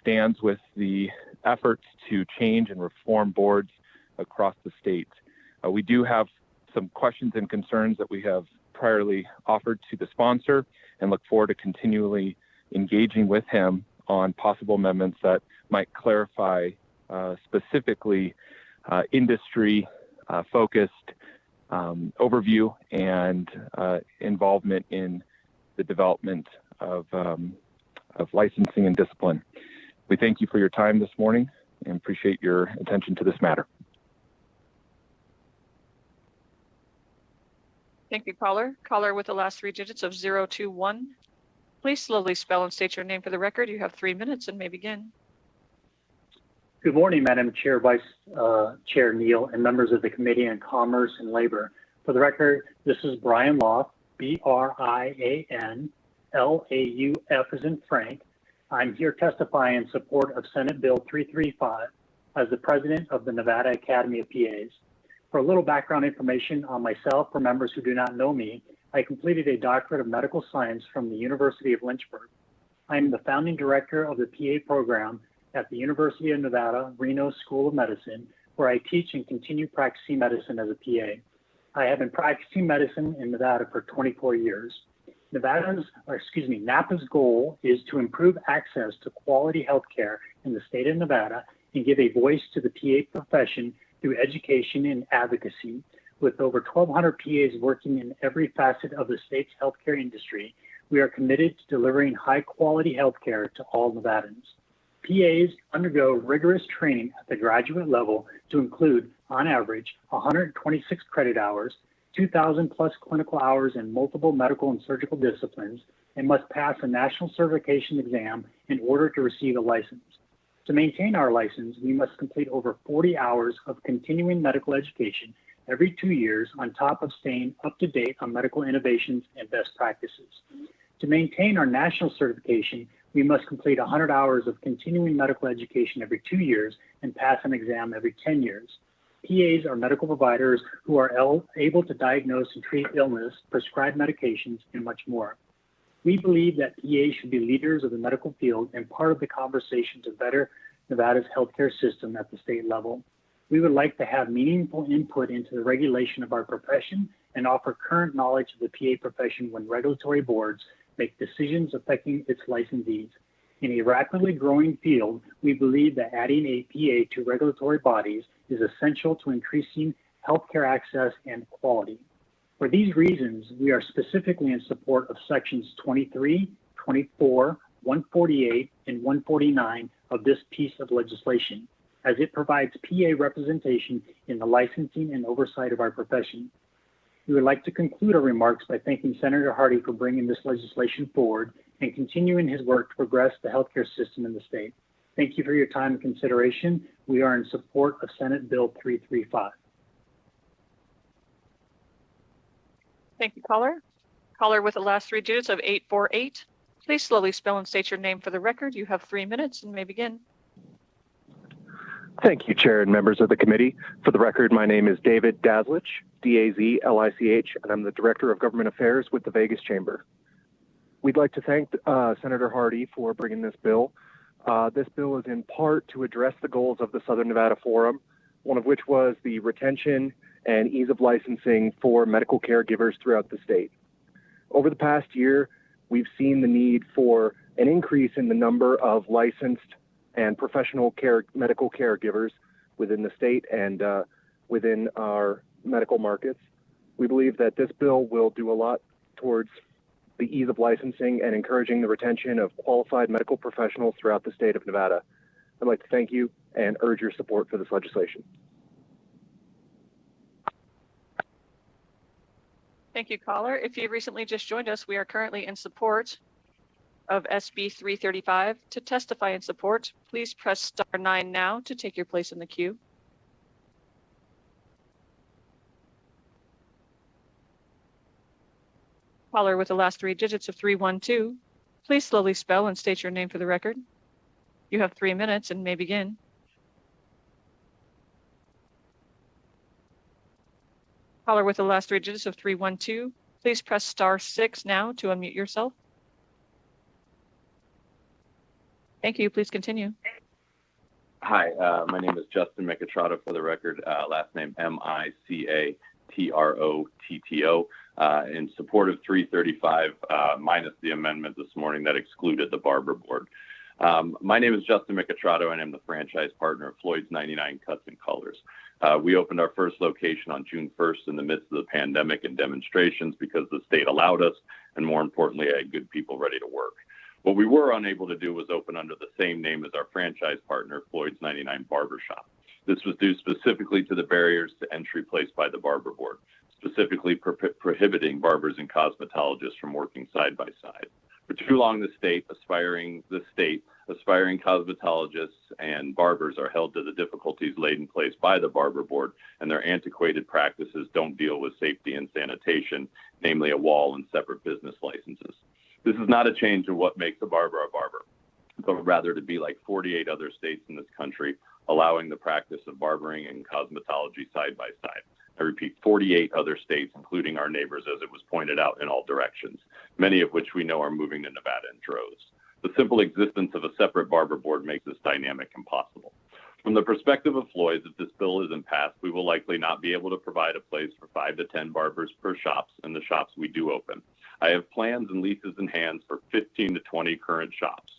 stands with the efforts to change and reform boards across the state. We do have some questions and concerns that we have priorly offered to the sponsor and look forward to continually engaging with him on possible amendments that might clarify specifically industry focused overview and involvement in the development of licensing and discipline. We thank you for your time this morning and appreciate your attention to this matter. Thank you, caller. Caller with the last three digits of 021. Please slowly spell and state your name for the record. You have 3 minutes and may begin. Good morning, Madam Chair, Vice Chair Neal, and members of the Committee on Commerce and Labor. For the record, this is Brian Loff, B-R-I-A-N-L-A-U-F as in Frank. I'm here testifying in support of Senate Bill 335 as the president of the Nevada Academy of PAs. For a little background information on myself, for members who do not know me, I completed a doctorate of medical science from the University of Lynchburg. I am the founding director of the PA program at the University of Nevada, Reno School of Medicine, where I teach and continue practicing medicine as a PA. I have been practicing medicine in Nevada for 24 years. NAPA's goal is to improve access to quality healthcare in the state of Nevada and give a voice to the PA profession through education and advocacy. With over 1,200 PAs working in every facet of the state's healthcare industry, we are committed to delivering high-quality healthcare to all Nevadans. PAs undergo rigorous training at the graduate level to include, on average, 126 credit hours, 2,000 plus clinical hours in multiple medical and surgical disciplines, and must pass a national certification exam in order to receive a license. To maintain our license, we must complete over 40 hours of continuing medical education every 2 years on top of staying up to date on medical innovations and best practices. To maintain our national certification, we must complete 100 hours of continuing medical education every 2 years and pass an exam every 10 years. PAs are medical providers who are able to diagnose and treat illness, prescribe medications, and much more. We believe that PAs should be leaders of the medical field and part of the conversation to better Nevada's healthcare system at the state level. We would like to have meaningful input into the regulation of our profession and offer current knowledge of the PA profession when regulatory boards make decisions affecting its licensees. In a rapidly growing field, we believe that adding a PA to regulatory bodies is essential to increasing healthcare access and quality. For these reasons, we are specifically in support of sections 23, 24, 148, and 149 of this piece of legislation, as it provides PA representation in the licensing and oversight of our profession. We would like to conclude our remarks by thanking Senator Hardy for bringing this legislation forward and continuing his work to progress the healthcare system in the state. Thank you for your time and consideration. We are in support of Senate Bill 335. Thank you, caller. Caller with the last three digits of 848. Please slowly spell and state your name for the record. You have 3 minutes and may begin. Thank you, Chair and members of the committee. For the record, my name is David Dazlich, D-A-Z-L-I-C-H, and I'm the Director of Government Affairs with the Vegas Chamber. We'd like to thank Senator Hardy for bringing this bill. This bill is in part to address the goals of the Southern Nevada Forum, one of which was the retention and ease of licensing for medical caregivers throughout the state. Over the past year, we've seen the need for an increase in the number of licensed and professional medical caregivers within the state and within our medical markets. We believe that this bill will do a lot towards the ease of licensing and encouraging the retention of qualified medical professionals throughout the state of Nevada. I'd like to thank you and urge your support for this legislation. Thank you, caller. If you recently just joined us, we are currently in support of SB 335. To testify in support, please press star 9 now to take your place in the queue. Caller with the last 3 digits of 312, please slowly spell and state your name for the record. You have 3 minutes and may begin. Caller with the last 3 digits of 312, please press star 6 now to unmute yourself. Thank you. Please continue. Hi, my name is Justin Micatrotto for the record, last name Micatrotto, in support of 335, minus the amendment this morning that excluded the barber board. My name is Justin Micatrotto, and I'm the franchise partner of Floyd's 99 Cuts and Colors. We opened our first location on June 1st in the midst of the pandemic and demonstrations because the state allowed us, and more importantly, I had good people ready to work. What we were unable to do was open under the same name as our franchise partner, Floyd's 99 Barbershop. This was due specifically to the barriers to entry placed by the barber board, specifically prohibiting barbers and cosmetologists from working side by side. For too long, the state, aspiring cosmetologists and barbers are held to the difficulties laid in place by the barber board, and their antiquated practices don't deal with safety and sanitation, namely a wall and separate business licenses. This is not a change in what makes a barber, but rather to be like 48 other states in this country, allowing the practice of barbering and cosmetology side by side. I repeat, 48 other states, including our neighbors, as it was pointed out, in all directions, many of which we know are moving to Nevada in droves. The simple existence of a separate barber board makes this dynamic impossible. From the perspective of Floyd's, if this bill isn't passed, we will likely not be able to provide a place for 5 to 10 barbers per shops in the shops we do open. I have plans and leases in hand for 15 to 20 current shops.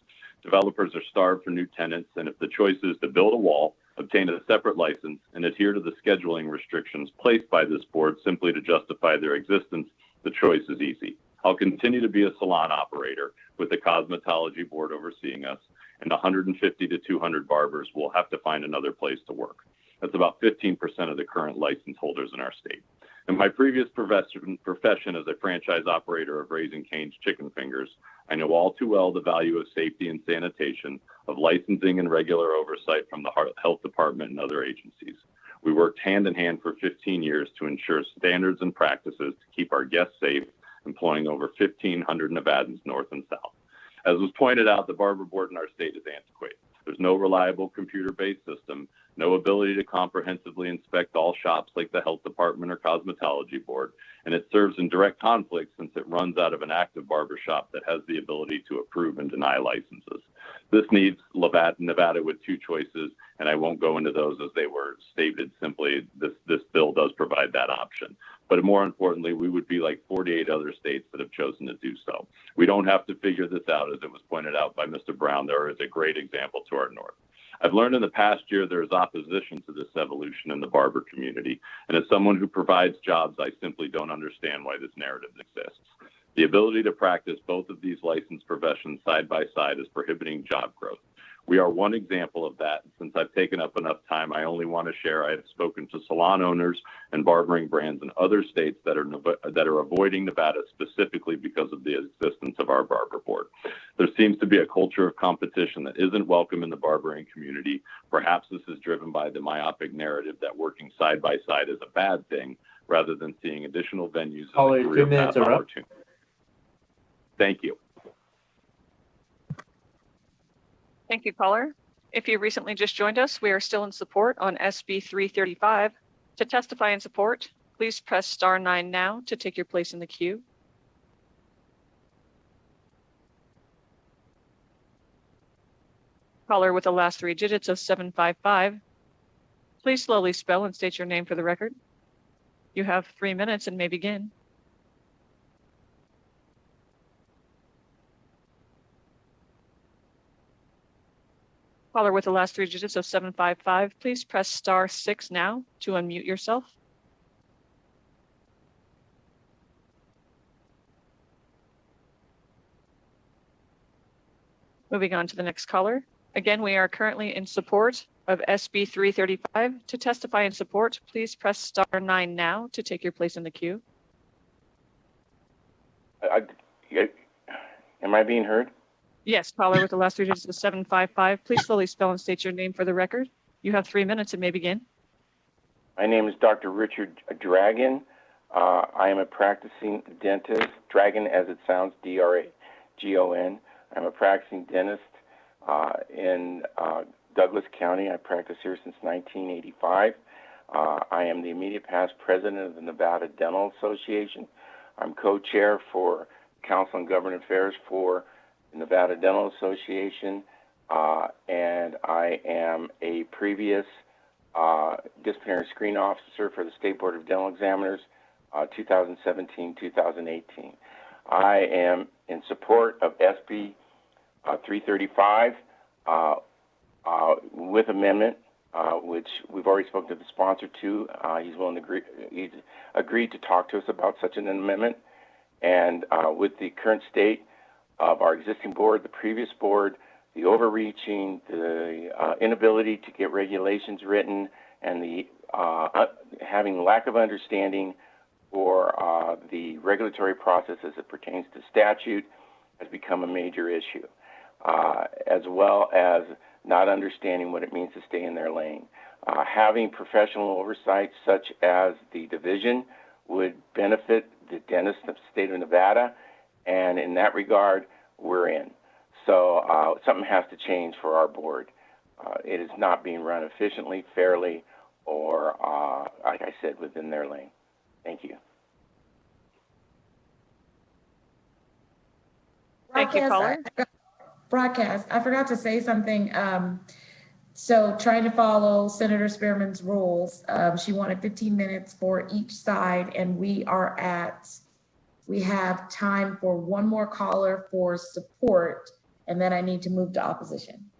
Developers are starved for new tenants, and if the choice is to build a wall, obtain a separate license, and adhere to the scheduling restrictions placed by this board simply to justify their existence, the choice is easy. I'll continue to be a salon operator with the cosmetology board overseeing us, and 150 to 200 barbers will have to find another place to work. That's about 15% of the current license holders in our state. In my previous profession as a franchise operator of Raising Cane's Chicken Fingers, I know all too well the value of safety and sanitation, of licensing and regular oversight from the health department and other agencies. We worked hand in hand for 15 years to ensure standards and practices to keep our guests safe, employing over 1,500 Nevadans north and south. As was pointed out, the barber board in our state is antiquated. There's no reliable computer-based system, no ability to comprehensively inspect all shops like the health department or cosmetology board, and it serves in direct conflict since it runs out of an active barbershop that has the ability to approve and deny licenses. This needs Nevada with 2 choices, and I won't go into those as they were stated. Simply, this bill does provide that option. But more importantly, we would be like 48 other states that have chosen to do so. We don't have to figure this out, as it was pointed out by Mr. Brown. There is a great example to our north. I've learned in the past year there is opposition to this evolution in the barber community, and as someone who provides jobs, I simply don't understand why this narrative exists. The ability to practice both of these licensed professions side by side is prohibiting job growth. We are one example of that. Since I've taken up enough time, I only want to share I have spoken to salon owners and barbering brands in other states that are avoiding Nevada specifically because of the existence of our barber board. There seems to be a culture of competition that isn't welcome in the barbering community. Perhaps this is driven by the myopic narrative that working side by side is a bad thing, rather than seeing additional venues as a career path opportunity. Thank you. Thank you, caller. If you recently just joined us, we are still in support on SB 335. To testify in support, please press star 9 now to take your place in the queue. Caller with the last 3 digits of 755, please slowly spell and state your name for the record. You have 3 minutes and may begin. Caller with the last 3 digits of 755, please press star 6 now to unmute yourself. Moving on to the next caller. Again, we are currently in support of SB 335. To testify in support, please press star 9 now to take your place in the queue. Am I being heard? Yes, caller with the last three digits of 755. Please slowly spell and state your name for the record. You have 3 minutes and may begin. My name is Dr. Richard Dragon. I am a practicing dentist, Dragon as it sounds, D-R-A-G-O-N. I'm a practicing dentist in Douglas County. I practice here since 1985. I am the immediate past president of the Nevada Dental Association. I'm co-chair for Council on Government Affairs for the Nevada Dental Association, and I am a previous disciplinary screen officer for the State Board of Dental Examiners, 2017-2018. I am in support of SB 335 with amendment, which we've already spoken to the sponsor to. He's agreed to talk to us about such an amendment. And with the current state of our existing board, the previous board, the overreaching, the inability to get regulations written, and the having lack of understanding for the regulatory process as it pertains to statute has become a major issue, as well as not understanding what it means to stay in their lane. Having professional oversight such as the division would benefit the dentists of the state of Nevada, and in that regard, we're in. So something has to change for our board. It is not being run efficiently, fairly, or, like I said, within their lane. Thank you. Thank you, caller. Broadcast. I forgot to say something. So trying to follow Senator Spearman's rules, she wanted 15 minutes for each side, and we have time for one more caller for support, and then I need to move to opposition.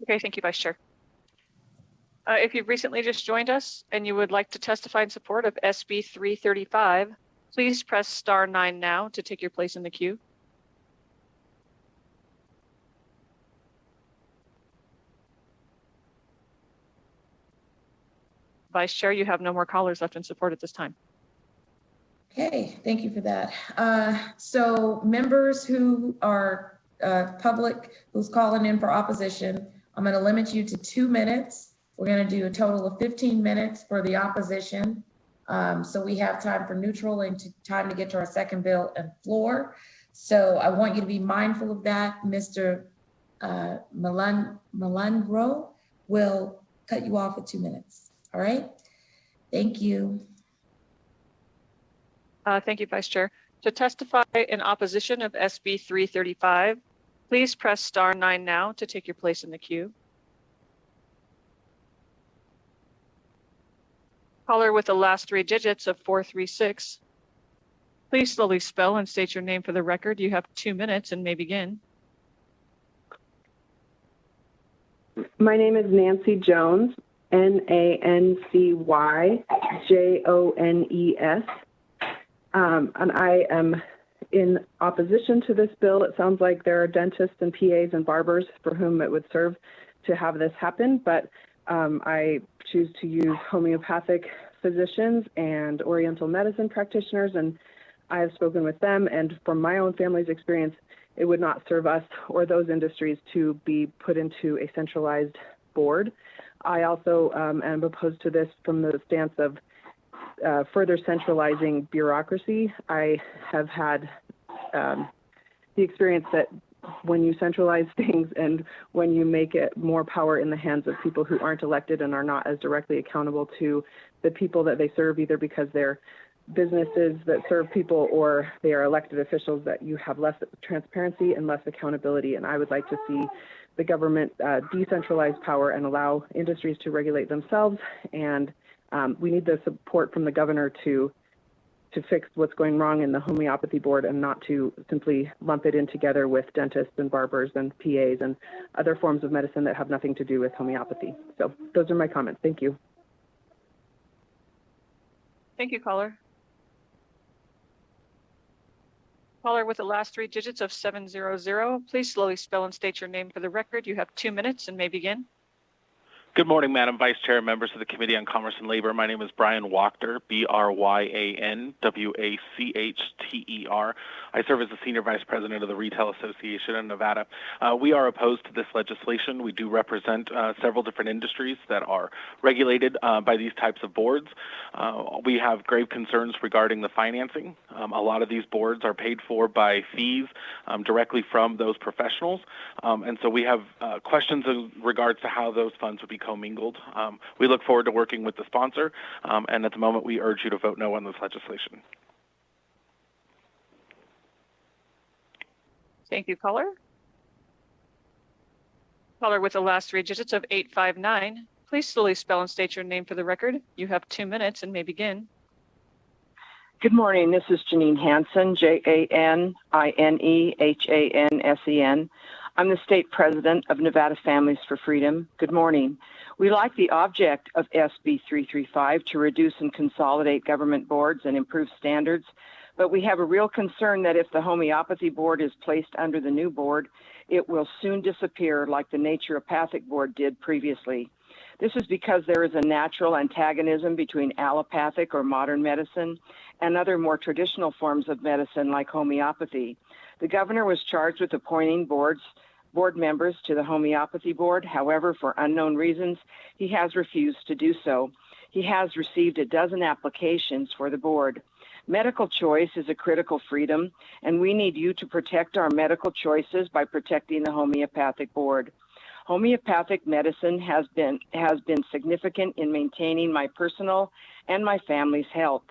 Okay, thank you, Vice Chair. If you've recently just joined us and you would like to testify in support of SB 335, please press *9 now to take your place in the queue. Vice Chair, you have no more callers left in support at this time. Okay, thank you for that. So members who are public, who's calling in for opposition, I'm going to limit you to 2 minutes. We're going to do a total of 15 minutes for the opposition. So we have time for neutral and time to get to our second bill and floor. So I want you to be mindful of that. Mr. Melandro will cut you off at 2 minutes. All right. Thank you. Thank you, Vice Chair. To testify in opposition of SB 335, please press *9 now to take your place in the queue. Caller with the last 3 digits of 436. Please slowly spell and state your name for the record. You have 2 minutes and may begin. My name is Nancy Jones, NancyJones. And I am in opposition to this bill. It sounds like there are dentists and PAs and barbers for whom it would serve to have this happen, but I choose to use homeopathic physicians and Oriental medicine practitioners, and I have spoken with them, and from my own family's experience, it would not serve us or those industries to be put into a centralized board. I also am opposed to this from the stance of further centralizing bureaucracy. I have had the experience that when you centralize things and when you make it more power in the hands of people who aren't elected and are not as directly accountable to the people that they serve, either because they're businesses that serve people or they are elected officials, that you have less transparency and less accountability. And I would like to see the government decentralize power and allow industries to regulate themselves. And we need the support from the governor to fix what's going wrong in the homeopathy board and not to simply lump it in together with dentists and barbers and PAs and other forms of medicine that have nothing to do with homeopathy. So those are my comments. Thank you. Thank you, caller. Caller with the last 3 digits of 700, please slowly spell and state your name for the record. You have 2 minutes and may begin. Good morning, Madam Vice Chair, members of the Committee on Commerce and Labor. My name is Brian Wachter, BryanWachter. I serve as the Senior Vice President of the Retail Association in Nevada. We are opposed to this legislation. We do represent several different industries that are regulated by these types of boards. We have grave concerns regarding the financing. A lot of these boards are paid for by fees directly from those professionals. And so we have questions in regards to how those funds would be commingled. We look forward to working with the sponsor, and at the moment we urge you to vote no on this legislation. Thank you, caller. Caller with the last three digits of 859. Please slowly spell and state your name for the record. You have 2 minutes and may begin. Good morning. This is Janine Hansen, JANINEHANSEN. I'm the state president of Nevada Families for Freedom. Good morning. We like the object of SB 335 to reduce and consolidate government boards and improve standards, but we have a real concern that if the homeopathy board is placed under the new board, it will soon disappear like the naturopathic board did previously. This is because there is a natural antagonism between allopathic or modern medicine and other more traditional forms of medicine like homeopathy. The governor was charged with appointing board members to the homeopathy board. However, for unknown reasons, he has refused to do so. He has received a dozen applications for the board. Medical choice is a critical freedom, and we need you to protect our medical choices by protecting the homeopathic board. Homeopathic medicine has been significant in maintaining my personal and my family's health.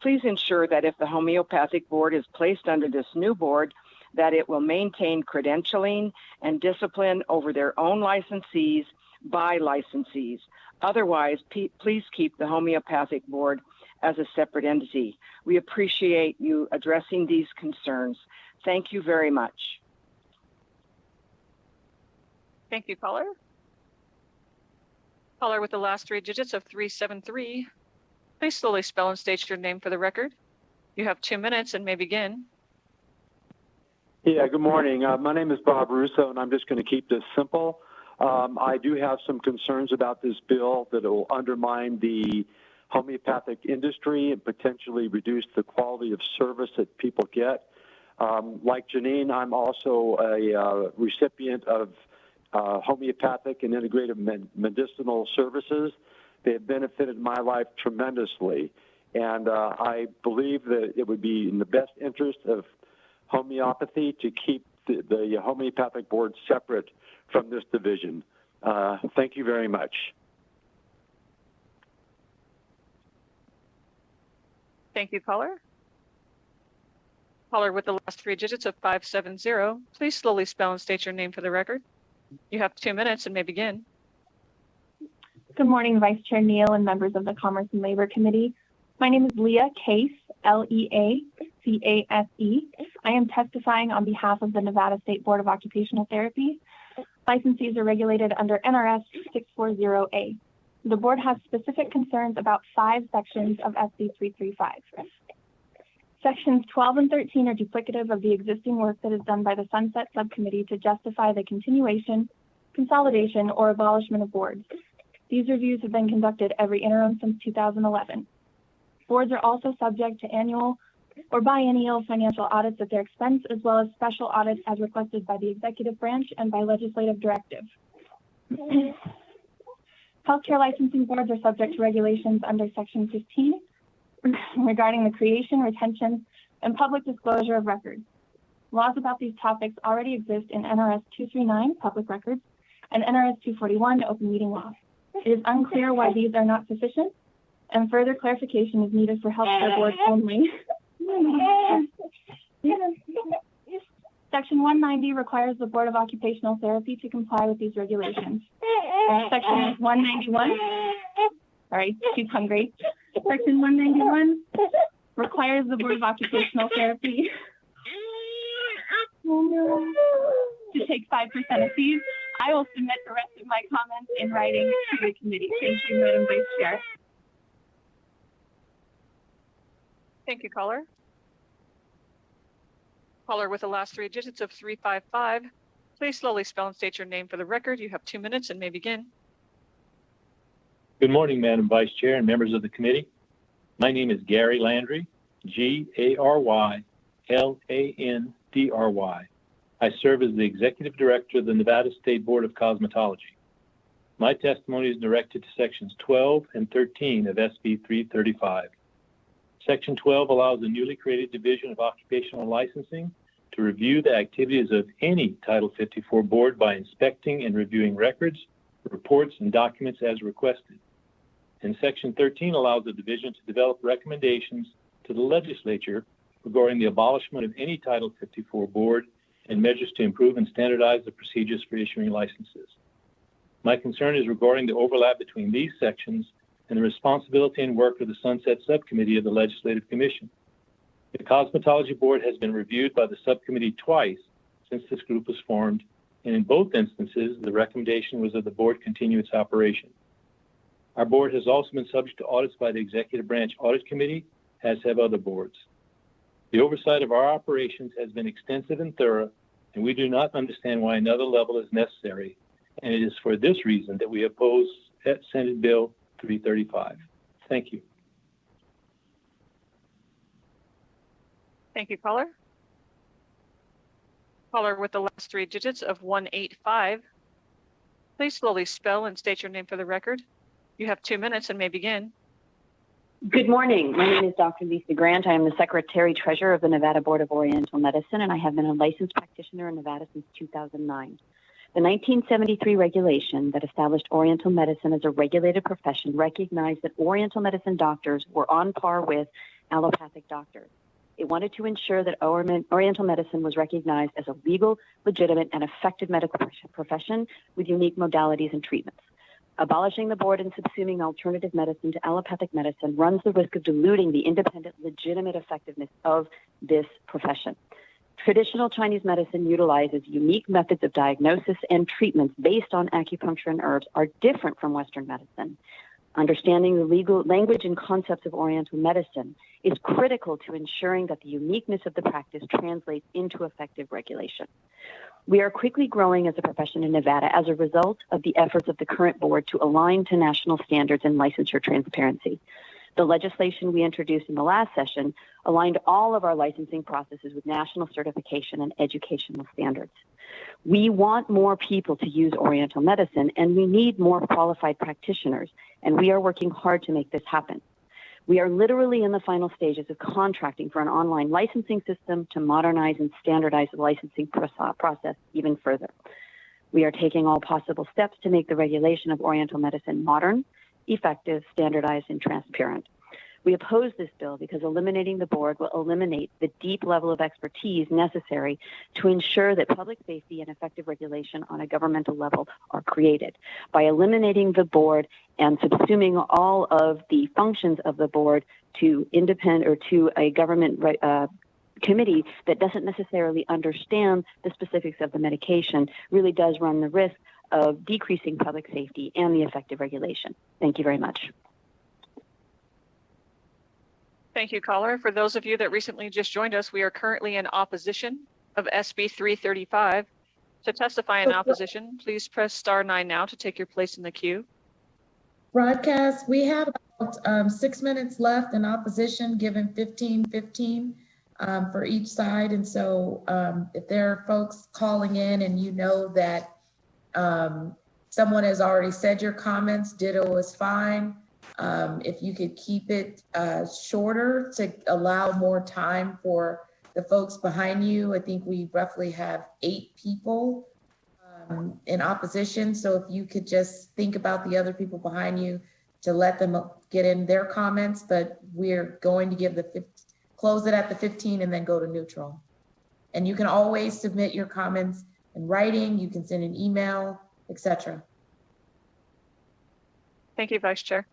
Please ensure that if the homeopathic board is placed under this new board, that it will maintain credentialing and discipline over their own licensees by licensees. Otherwise, please keep the homeopathic board as a separate entity. We appreciate you addressing these concerns. Thank you very much. Thank you, caller. Caller with the last three digits of 373. Please slowly spell and state your name for the record. You have 2 minutes and may begin. Yeah, good morning. My name is Bob Russo, and I'm just going to keep this simple. I do have some concerns about this bill that it will undermine the homeopathic industry and potentially reduce the quality of service that people get. Like Janine, I'm also a recipient of homeopathic and integrative medicinal services. They have benefited my life tremendously, and I believe that it would be in the best interest of homeopathy to keep the homeopathic board separate from this division. Thank you very much. Thank you, caller. Caller with the last three digits of 570. Please slowly spell and state your name for the record. You have 2 minutes and may begin. Good morning, Vice Chair Neal and members of the Commerce and Labor Committee. My name is Leah Case, Leacase. I am testifying on behalf of the Nevada State Board of Occupational Therapy. Licensees are regulated under NRS 640A. The board has specific concerns about 5 sections of SB 335. Sections 12 and 13 are duplicative of the existing work that is done by the Sunset Subcommittee to justify the continuation, consolidation, or abolishment of boards. These reviews have been conducted every interim since 2011. Boards are also subject to annual or biennial financial audits at their expense, as well as special audits as requested by the executive branch and by legislative directive. Healthcare licensing boards are subject to regulations under Section 15 regarding the creation, retention, and public disclosure of records. Laws about these topics already exist in NRS 239, Public Records, and NRS 241, Open Meeting Law. It is unclear why these are not sufficient, and further clarification is needed for healthcare boards only. Section 190 requires the Board of Occupational Therapy to comply with these regulations. Section 191, sorry, too hungry. Section 191 requires the Board of Occupational Therapy to take 5% of fees. I will submit the rest of my comments in writing to the committee. Thank you, Madam Vice Chair. Thank you, caller. Caller with the last three digits of 355. Please slowly spell and state your name for the record. You have 2 minutes and may begin. Good morning, Madam Vice Chair and members of the committee. My name is Gary Landry, G-A-R-Y-L-A-N-D-R-Y. I serve as the Executive Director of the Nevada State Board of Cosmetology. My testimony is directed to Sections 12 and 13 of SB 335. Section 12 allows the newly created Division of Occupational Licensing to review the activities of any Title 54 board by inspecting and reviewing records, reports, and documents as requested. And Section 13 allows the division to develop recommendations to the legislature regarding the abolishment of any Title 54 board and measures to improve and standardize the procedures for issuing licenses. My concern is regarding the overlap between these sections and the responsibility and work of the Sunset Subcommittee of the Legislative Commission. The Cosmetology Board has been reviewed by the subcommittee twice since this group was formed, and in both instances, the recommendation was that the board continue its operation. Our board has also been subject to audits by the Executive Branch Audit Committee, as have other boards. The oversight of our operations has been extensive and thorough, and we do not understand why another level is necessary, and it is for this reason that we oppose Senate Bill 335. Thank you. Thank you, caller. Caller with the last three digits of 185. Please slowly spell and state your name for the record. You have 2 minutes and may begin. Good morning. My name is Dr. Lisa Grant. I am the Secretary Treasurer of the Nevada Board of Oriental Medicine, and I have been a licensed practitioner in Nevada since 2009. The 1973 regulation that established Oriental medicine as a regulated profession recognized that Oriental medicine doctors were on par with allopathic doctors. It wanted to ensure that Oriental medicine was recognized as a legal, legitimate, and effective medical profession with unique modalities and treatments. Abolishing the board and subsuming alternative medicine to allopathic medicine runs the risk of diluting the independent, legitimate effectiveness of this profession. Traditional Chinese medicine utilizes unique methods of diagnosis, and treatments based on acupuncture and herbs are different from Western medicine. Understanding the legal language and concepts of Oriental medicine is critical to ensuring that the uniqueness of the practice translates into effective regulation. We are quickly growing as a profession in Nevada as a result of the efforts of the current board to align to national standards and licensure transparency. The legislation we introduced in the last session aligned all of our licensing processes with national certification and educational standards. We want more people to use Oriental medicine, and we need more qualified practitioners, and we are working hard to make this happen. We are literally in the final stages of contracting for an online licensing system to modernize and standardize the licensing process even further. We are taking all possible steps to make the regulation of Oriental medicine modern, effective, standardized, and transparent. We oppose this bill because eliminating the board will eliminate the deep level of expertise necessary to ensure that public safety and effective regulation on a governmental level are created. By eliminating the board and subsuming all of the functions of the board to independent or to a government committee that doesn't necessarily understand the specifics of the medication really does run the risk of decreasing public safety and the effective regulation. Thank you very much. Thank you, caller. For those of you that recently just joined us, we are currently in opposition of SB 335. To testify in opposition, please press *9 now to take your place in the queue. Broadcast, we have about 6 minutes left in opposition, given 15-15 for each side. And so if there are folks calling in and you know that someone has already said your comments, ditto is fine. If you could keep it shorter to allow more time for the folks behind you. I think we roughly have 8 people in opposition. So if you could just think about the other people behind you to let them get in their comments, but we're going to give close it at the 15 and then go to neutral. And you can always submit your comments in writing. You can send an email, etc. Thank you, Vice Chair.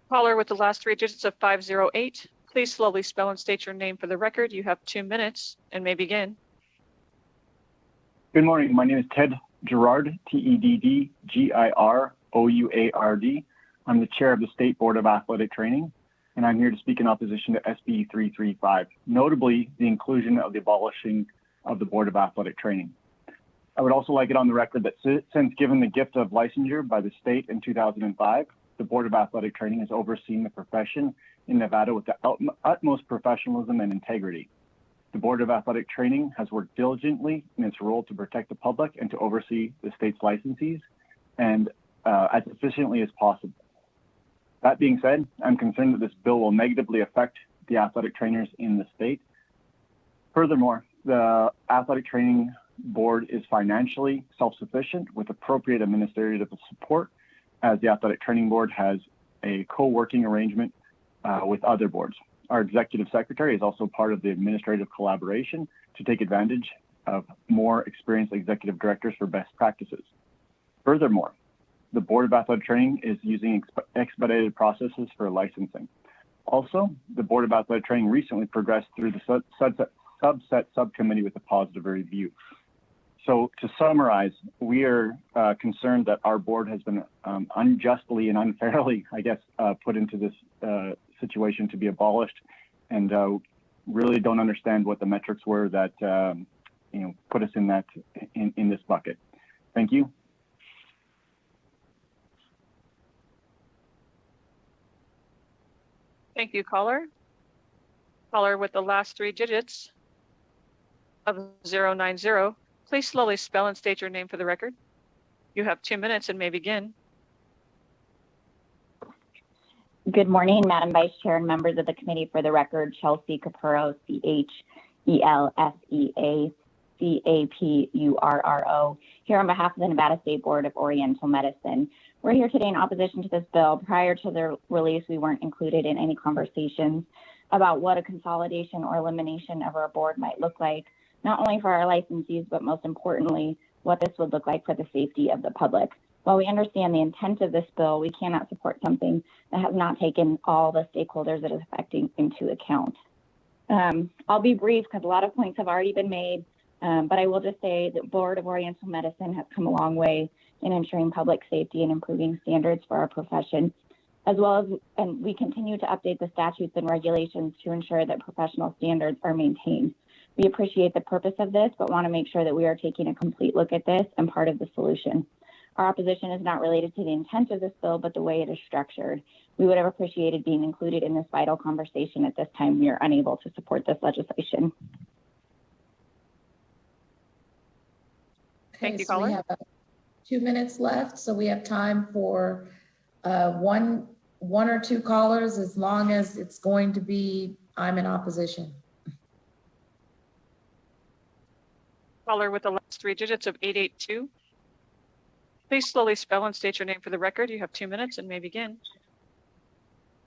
Caller with the last 3 digits of 508. Please slowly spell and state your name for the record. You have 2 minutes and may begin. Good morning. My name is Ted Girard, T-E-D-D-G-I-R-O-U-A-R-D. I'm the chair of the State Board of Athletic Training, and I'm here to speak in opposition to SB 335, notably the inclusion of the abolishing of the Board of Athletic Training. I would also like it on the record that since given the gift of licensure by the state in 2005, the Board of Athletic Training has overseen the profession in Nevada with the utmost professionalism and integrity. The Board of Athletic Training has worked diligently in its role to protect the public and to oversee the state's licensees and as efficiently as possible. That being said, I'm concerned that this bill will negatively affect the athletic trainers in the state. Furthermore, the Athletic Training Board is financially self-sufficient with appropriate administrative support, as the Athletic Training Board has a co-working arrangement with other boards. Our executive secretary is also part of the administrative collaboration to take advantage of more experienced executive directors for best practices. Furthermore, the Board of Athletic Training is using expedited processes for licensing. Also, the Board of Athletic Training recently progressed through the subset subcommittee with a positive review. So to summarize, we are concerned that our board has been unjustly and unfairly, I guess, put into this situation to be abolished, and really don't understand what the metrics were that put us in that in this bucket. Thank you. Thank you, caller. Caller with the last 3 digits of 090. Please slowly spell and state your name for the record. You have 2 minutes and may begin. Good morning, Madam Vice Chair and members of the committee. For the record, Chelsea Capurro, CHELSEA-CAPURRO, here on behalf of the Nevada State Board of Oriental Medicine. We're here today in opposition to this bill. Prior to the release, we weren't included in any conversations about what a consolidation or elimination of our board might look like, not only for our licensees, but most importantly, what this would look like for the safety of the public. While we understand the intent of this bill, we cannot support something that has not taken all the stakeholders it is affecting into account. I'll be brief because a lot of points have already been made, but I will just say the Board of Oriental Medicine has come a long way in ensuring public safety and improving standards for our profession, as well as, and we continue to update the statutes and regulations to ensure that professional standards are maintained. We appreciate the purpose of this, but want to make sure that we are taking a complete look at this and part of the solution. Our opposition is not related to the intent of this bill, but the way it is structured. We would have appreciated being included in this vital conversation. At this time, we are unable to support this legislation. Thank you, so caller. we have 2 minutes left, so we have time for one or two callers, as long as it's going to be, I'm in opposition. Caller with the last 3 digits of 882. Please slowly spell and state your name for the record. You have 2 minutes and may begin.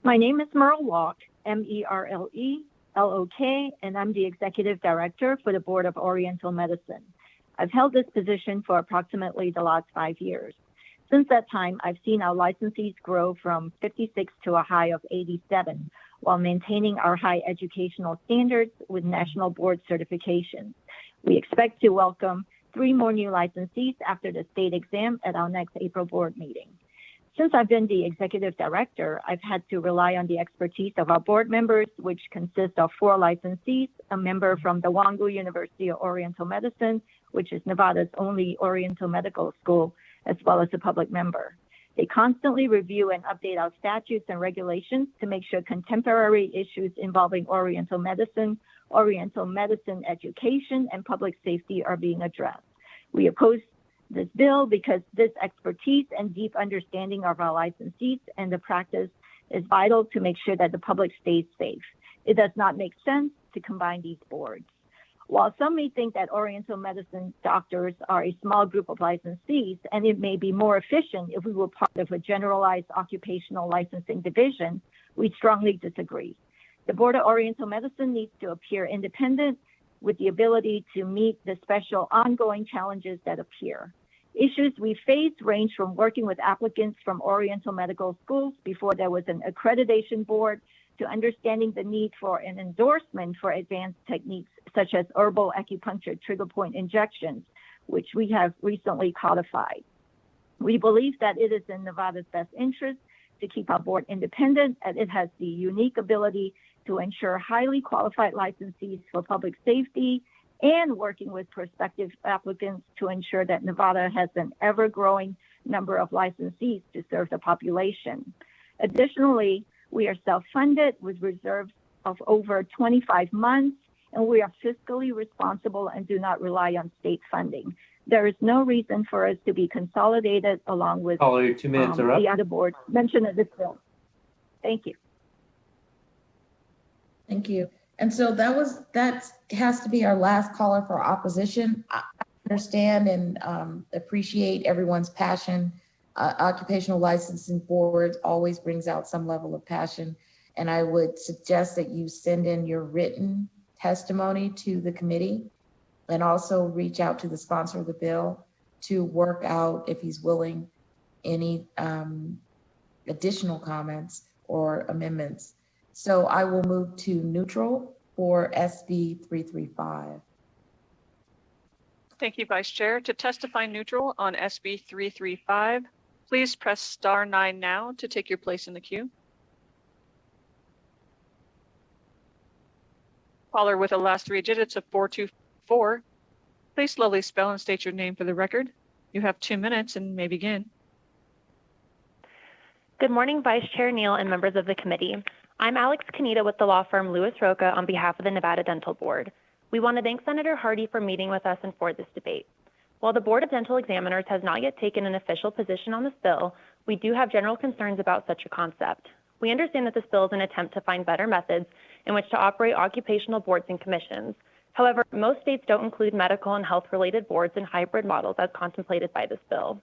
My name is Merle Locke, MERLELOK, and I'm the Executive Director for the Board of Oriental Medicine. I've held this position for approximately the last 5 years. Since that time, I've seen our licensees grow from 56 to a high of 87, while maintaining our high educational standards with national board certifications. We expect to welcome 3 more new licensees after the state exam at our next April board meeting. Since I've been the executive director, I've had to rely on the expertise of our board members, which consist of 4 licensees, a member from the Wangwu University of Oriental Medicine, which is Nevada's only Oriental medical school, as well as a public member. They constantly review and update our statutes and regulations to make sure contemporary issues involving Oriental medicine education, and public safety are being addressed. We oppose this bill because this expertise and deep understanding of our licensees and the practice is vital to make sure that the public stays safe. It does not make sense to combine these boards. While some may think that Oriental medicine doctors are a small group of licensees, and it may be more efficient if we were part of a generalized occupational licensing division, we strongly disagree. The Board of Oriental Medicine needs to appear independent with the ability to meet the special ongoing challenges that appear. Issues we face range from working with applicants from Oriental medical schools before there was an accreditation board to understanding the need for an endorsement for advanced techniques such as herbal acupuncture trigger point injections, which we have recently codified. We believe that it is in Nevada's best interest to keep our board independent, as it has the unique ability to ensure highly qualified licensees for public safety and working with prospective applicants to ensure that Nevada has an ever-growing number of licensees to serve the population. Additionally, we are self-funded with reserves of over 25 months, and we are fiscally responsible and do not rely on state funding. There is no reason for us to be consolidated along with Caller, your 2 minutes are up. the other boards mentioned in this bill. Thank you. Thank you. And so that has to be our last caller for opposition. I understand and appreciate everyone's passion. Occupational licensing board always brings out some level of passion. And I would suggest that you send in your written testimony to the committee and also reach out to the sponsor of the bill to work out, if he's willing, any additional comments or amendments. So I will move to neutral for SB 335. Thank you, Vice Chair. To testify neutral on SB 335, please press *9 now to take your place in the queue. Caller with the last 3 digits of 424, please slowly spell and state your name for the record. You have 2 minutes and may begin. Good morning, Vice Chair Neal and members of the committee. I'm Alex Kanita with the law firm Lewis Roca on behalf of the Nevada Dental Board. We want to thank Senator Hardy for meeting with us and for this debate. While the Board of Dental Examiners has not yet taken an official position on this bill, we do have general concerns about such a concept. We understand that this bill is an attempt to find better methods in which to operate occupational boards and commissions. However, most states don't include medical and health-related boards in hybrid models as contemplated by this bill.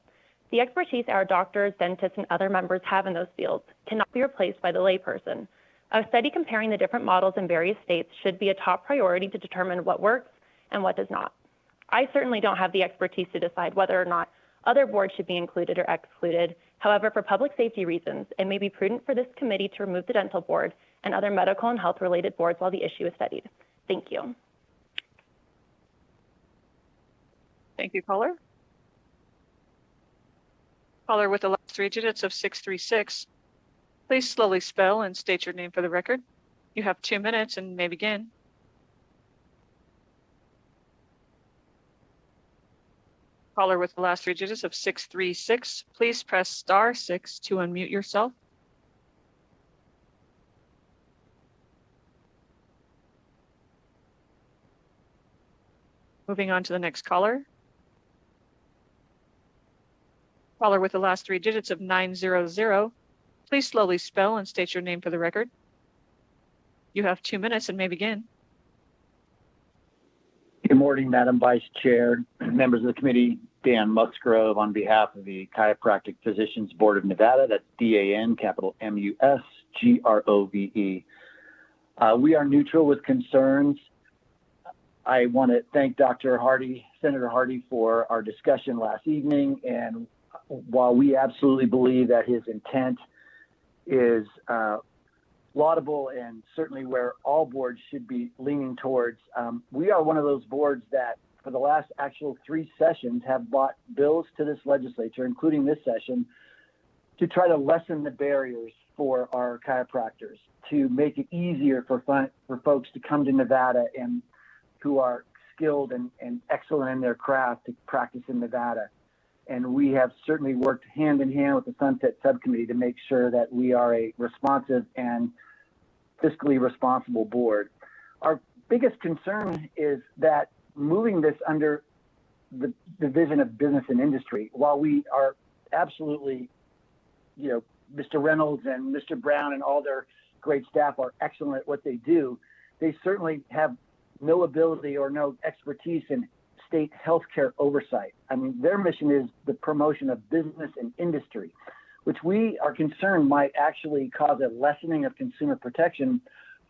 The expertise our doctors, dentists, and other members have in those fields cannot be replaced by the layperson. A study comparing the different models in various states should be a top priority to determine what works and what does not. I certainly don't have the expertise to decide whether or not other boards should be included or excluded. However, for public safety reasons, it may be prudent for this committee to remove the dental board and other medical and health-related boards while the issue is studied. Thank you. Thank you, caller. Caller with the last 3 digits of 636, please slowly spell and state your name for the record. You have 2 minutes and may begin. Caller with the last 3 digits of 636, please press *6 to unmute yourself. Moving on to the next caller. Caller with the last 3 digits of 900, please slowly spell and state your name for the record. You have 2 minutes and may begin. Good morning, Madam Vice Chair, members of the committee. Dan Musgrove on behalf of the Chiropractic Physicians Board of Nevada. That's DAN, capital MUSGROVE. We are neutral with concerns. I want to thank Dr. Hardy, Senator Hardy, for our discussion last evening. And while we absolutely believe that his intent is laudable and certainly where all boards should be leaning towards, we are one of those boards that for the last actual 3 sessions have brought bills to this legislature, including this session, to try to lessen the barriers for our chiropractors, to make it easier for folks to come to Nevada and who are skilled and excellent in their craft to practice in Nevada. And we have certainly worked hand in hand with the Sunset Subcommittee to make sure that we are a responsive and fiscally responsible board. Our biggest concern is that moving this under the Division of Business and Industry, while we are absolutely, Mr. Reynolds and Mr. Brown and all their great staff are excellent at what they do, they certainly have no ability or no expertise in state healthcare oversight. I mean, their mission is the promotion of business and industry, which we are concerned might actually cause a lessening of consumer protection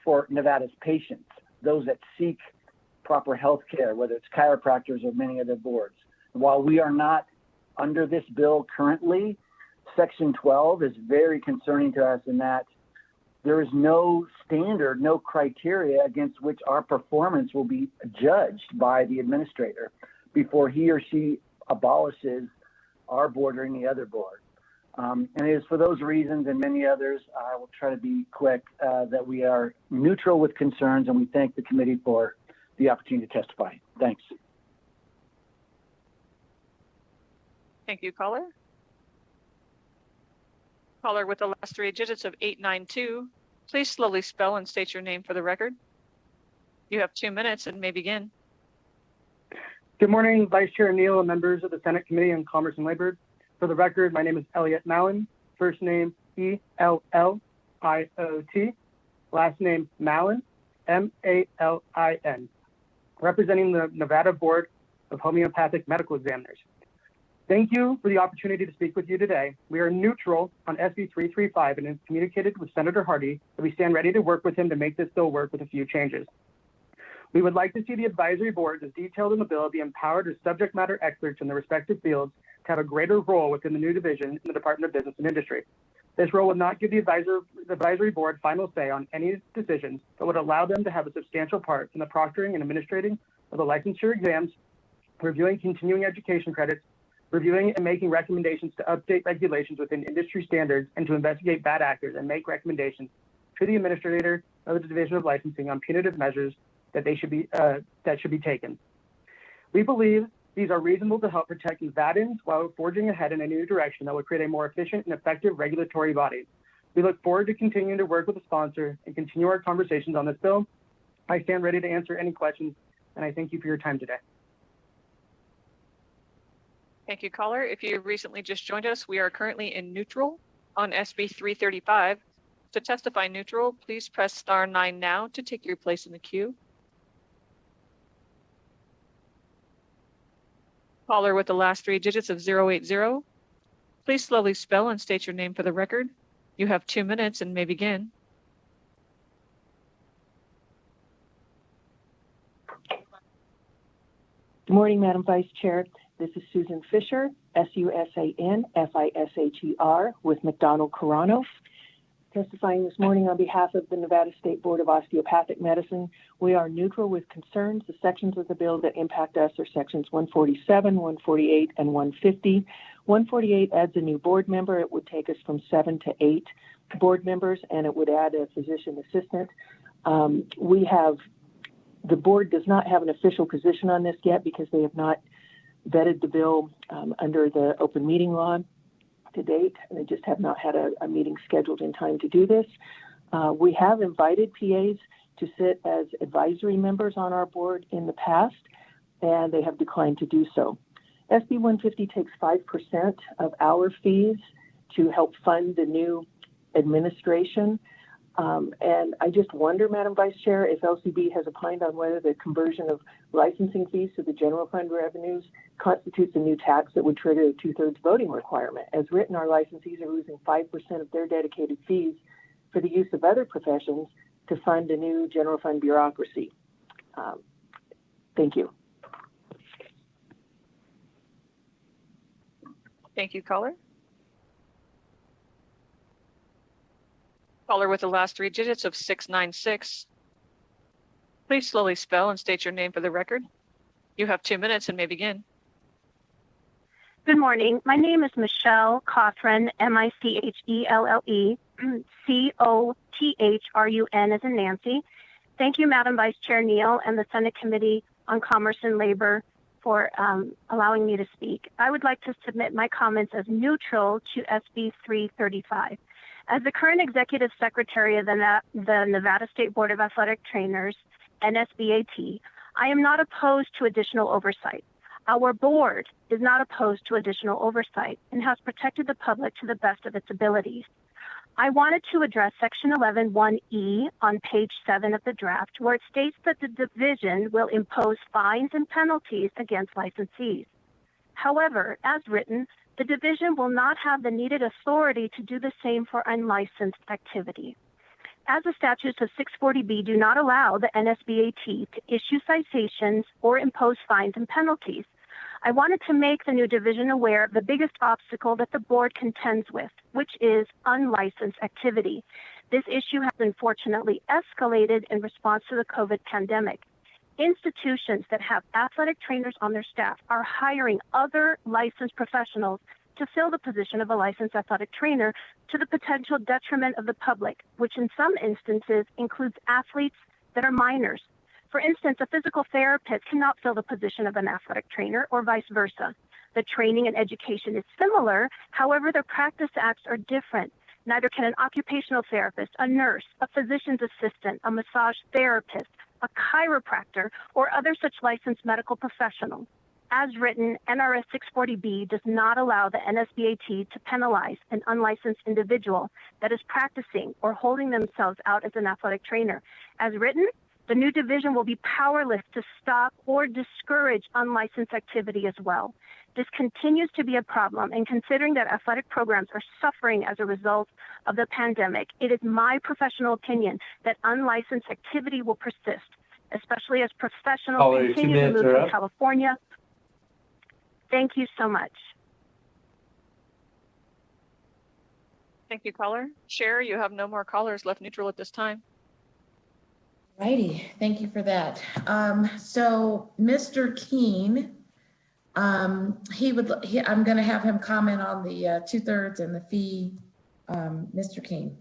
for Nevada's patients, those that seek proper health care, whether it's chiropractors or many other boards. While we are not under this bill currently, Section 12 is very concerning to us in that there is no standard, no criteria against which our performance will be judged by the administrator before he or she abolishes our board or any other board. And it is for those reasons and many others, I will try to be quick, that we are neutral with concerns, and we thank the committee for the opportunity to testify. Thanks. Thank you, caller. Caller with the last three digits of 892, please slowly spell and state your name for the record. You have 2 minutes and may begin. Good morning, Vice Chair Neal and members of the Senate Committee on Commerce and Labor. For the record, my name is Elliot Mallon, first name Elliot, last name Mallon, Malin, representing the Nevada Board of Homeopathic Medical Examiners. Thank you for the opportunity to speak with you today. We are neutral on SB 335 and have communicated with Senator Hardy that we stand ready to work with him to make this bill work with a few changes. We would like to see the advisory boards, as detailed in the bill, be empowered as subject matter experts in their respective fields to have a greater role within the new division in the Department of Business and Industry. This role would not give the advisory board final say on any decisions, but would allow them to have a substantial part in the proctoring and administrating of the licensure exams, reviewing continuing education credits, reviewing and making recommendations to update regulations within industry standards, and to investigate bad actors and make recommendations to the administrator of the Division of Licensing on punitive measures that should be taken. We believe these are reasonable to help protect Nevadans while forging ahead in a new direction that would create a more efficient and effective regulatory body. We look forward to continuing to work with the sponsor and continue our conversations on this bill. I stand ready to answer any questions, and I thank you for your time today. Thank you, caller. If you recently just joined us, we are currently in neutral on SB 335. To testify neutral, please press *9 now to take your place in the queue. Caller with the last three digits of 080, please slowly spell and state your name for the record. You have 2 minutes and may begin. Good morning, Madam Vice Chair. This is Susan Fisher, SUSAN-FISHER, with McDonald Carano. Testifying this morning on behalf of the Nevada State Board of Osteopathic Medicine. We are neutral with concerns. The sections of the bill that impact us are sections 147, 148, and 150. 148 adds a new board member. It would take us from 7 to 8 board members, and it would add a physician assistant. The board does not have an official position on this yet because they have not vetted the bill under the open meeting law to date, and they just have not had a meeting scheduled in time to do this. We have invited PAs to sit as advisory members on our board in the past, and they have declined to do so. SB 150 takes 5% of our fees to help fund the new administration. And I just wonder, Madam Vice Chair, if LCB has opined on whether the conversion of licensing fees to the general fund revenues constitutes a new tax that would trigger a 2/3 voting requirement. As written, our licensees are losing 5% of their dedicated fees for the use of other professions to fund a new general fund bureaucracy. Thank you. Thank you, caller. Caller with the last three digits of 696. Please slowly spell and state your name for the record. You have 2 minutes and may begin. Good morning. My name is Michelle Cothrun, Michelle, Cothrun as in Nancy. Thank you, Madam Vice Chair Neal and the Senate Committee on Commerce and Labor for allowing me to speak. I would like to submit my comments as neutral to SB 335. As the current Executive Secretary of the Nevada State Board of Athletic Trainers, NSBAT, I am not opposed to additional oversight. Our board is not opposed to additional oversight and has protected the public to the best of its abilities. I wanted to address Section 11(1)(e) on page 7 of the draft, where it states that the division will impose fines and penalties against licensees. However, as written, the division will not have the needed authority to do the same for unlicensed activity. As the statutes of 640B do not allow the NSBAT to issue citations or impose fines and penalties, I wanted to make the new division aware of the biggest obstacle that the board contends with, which is unlicensed activity. This issue has unfortunately escalated in response to the COVID pandemic. Institutions that have athletic trainers on their staff are hiring other licensed professionals to fill the position of a licensed athletic trainer to the potential detriment of the public, which in some instances includes athletes that are minors. For instance, a physical therapist cannot fill the position of an athletic trainer or vice versa. The training and education is similar, however, the practice acts are different. Neither can an occupational therapist, a nurse, a physician's assistant, a massage therapist, a chiropractor, or other such licensed medical professional. As written, NRS 640B does not allow the NSBAT to penalize an unlicensed individual that is practicing or holding themselves out as an athletic trainer. As written, the new division will be powerless to stop or discourage unlicensed activity as well. This continues to be a problem, and considering that athletic programs are suffering as a result of the pandemic, it is my professional opinion that unlicensed activity will persist, especially as professionals continue to move to California. Thank you so much. Thank you, caller. Chair, you have no more callers left neutral at this time. Righty, thank you for that. So Mr. Keene, I'm going to have him comment on the 2/3 and the fee. Mr. Keene.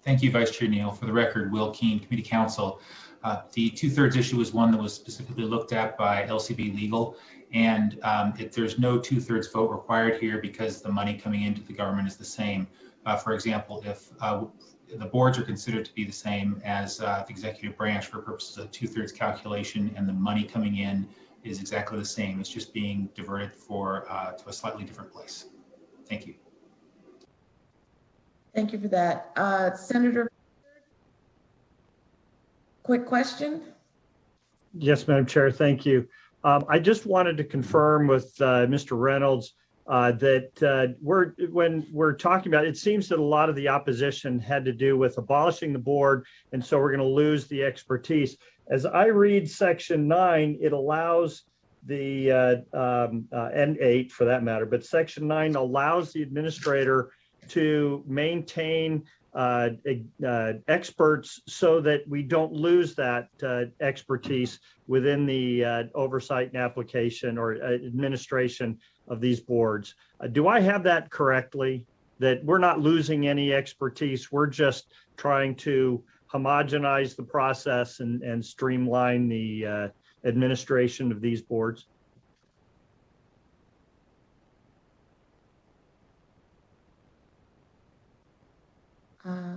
Thank you, Vice Chair Neal. For the record, Will Keene, Committee Counsel. The 2/3 issue was one that was specifically looked at by LCB Legal, and there's no 2/3 vote required here because the money coming into the government is the same. For example, if the boards are considered to be the same as the executive branch for purposes of 2/3 calculation, and the money coming in is exactly the same. It's just being diverted to a slightly different place. Thank you. Thank you for that. Senator, quick question. Yes, Madam Chair, thank you. I just wanted to confirm with Mr. Reynolds that when we're talking about, it seems that a lot of the opposition had to do with abolishing the board, and so we're going to lose the expertise. As I read Section 9, it allows the, and 8 for that matter, but Section 9 allows the administrator to maintain experts so that we don't lose that expertise within the oversight and application or administration of these boards. Do I have that correctly? That we're not losing any expertise, we're just trying to homogenize the process and streamline the administration of these boards?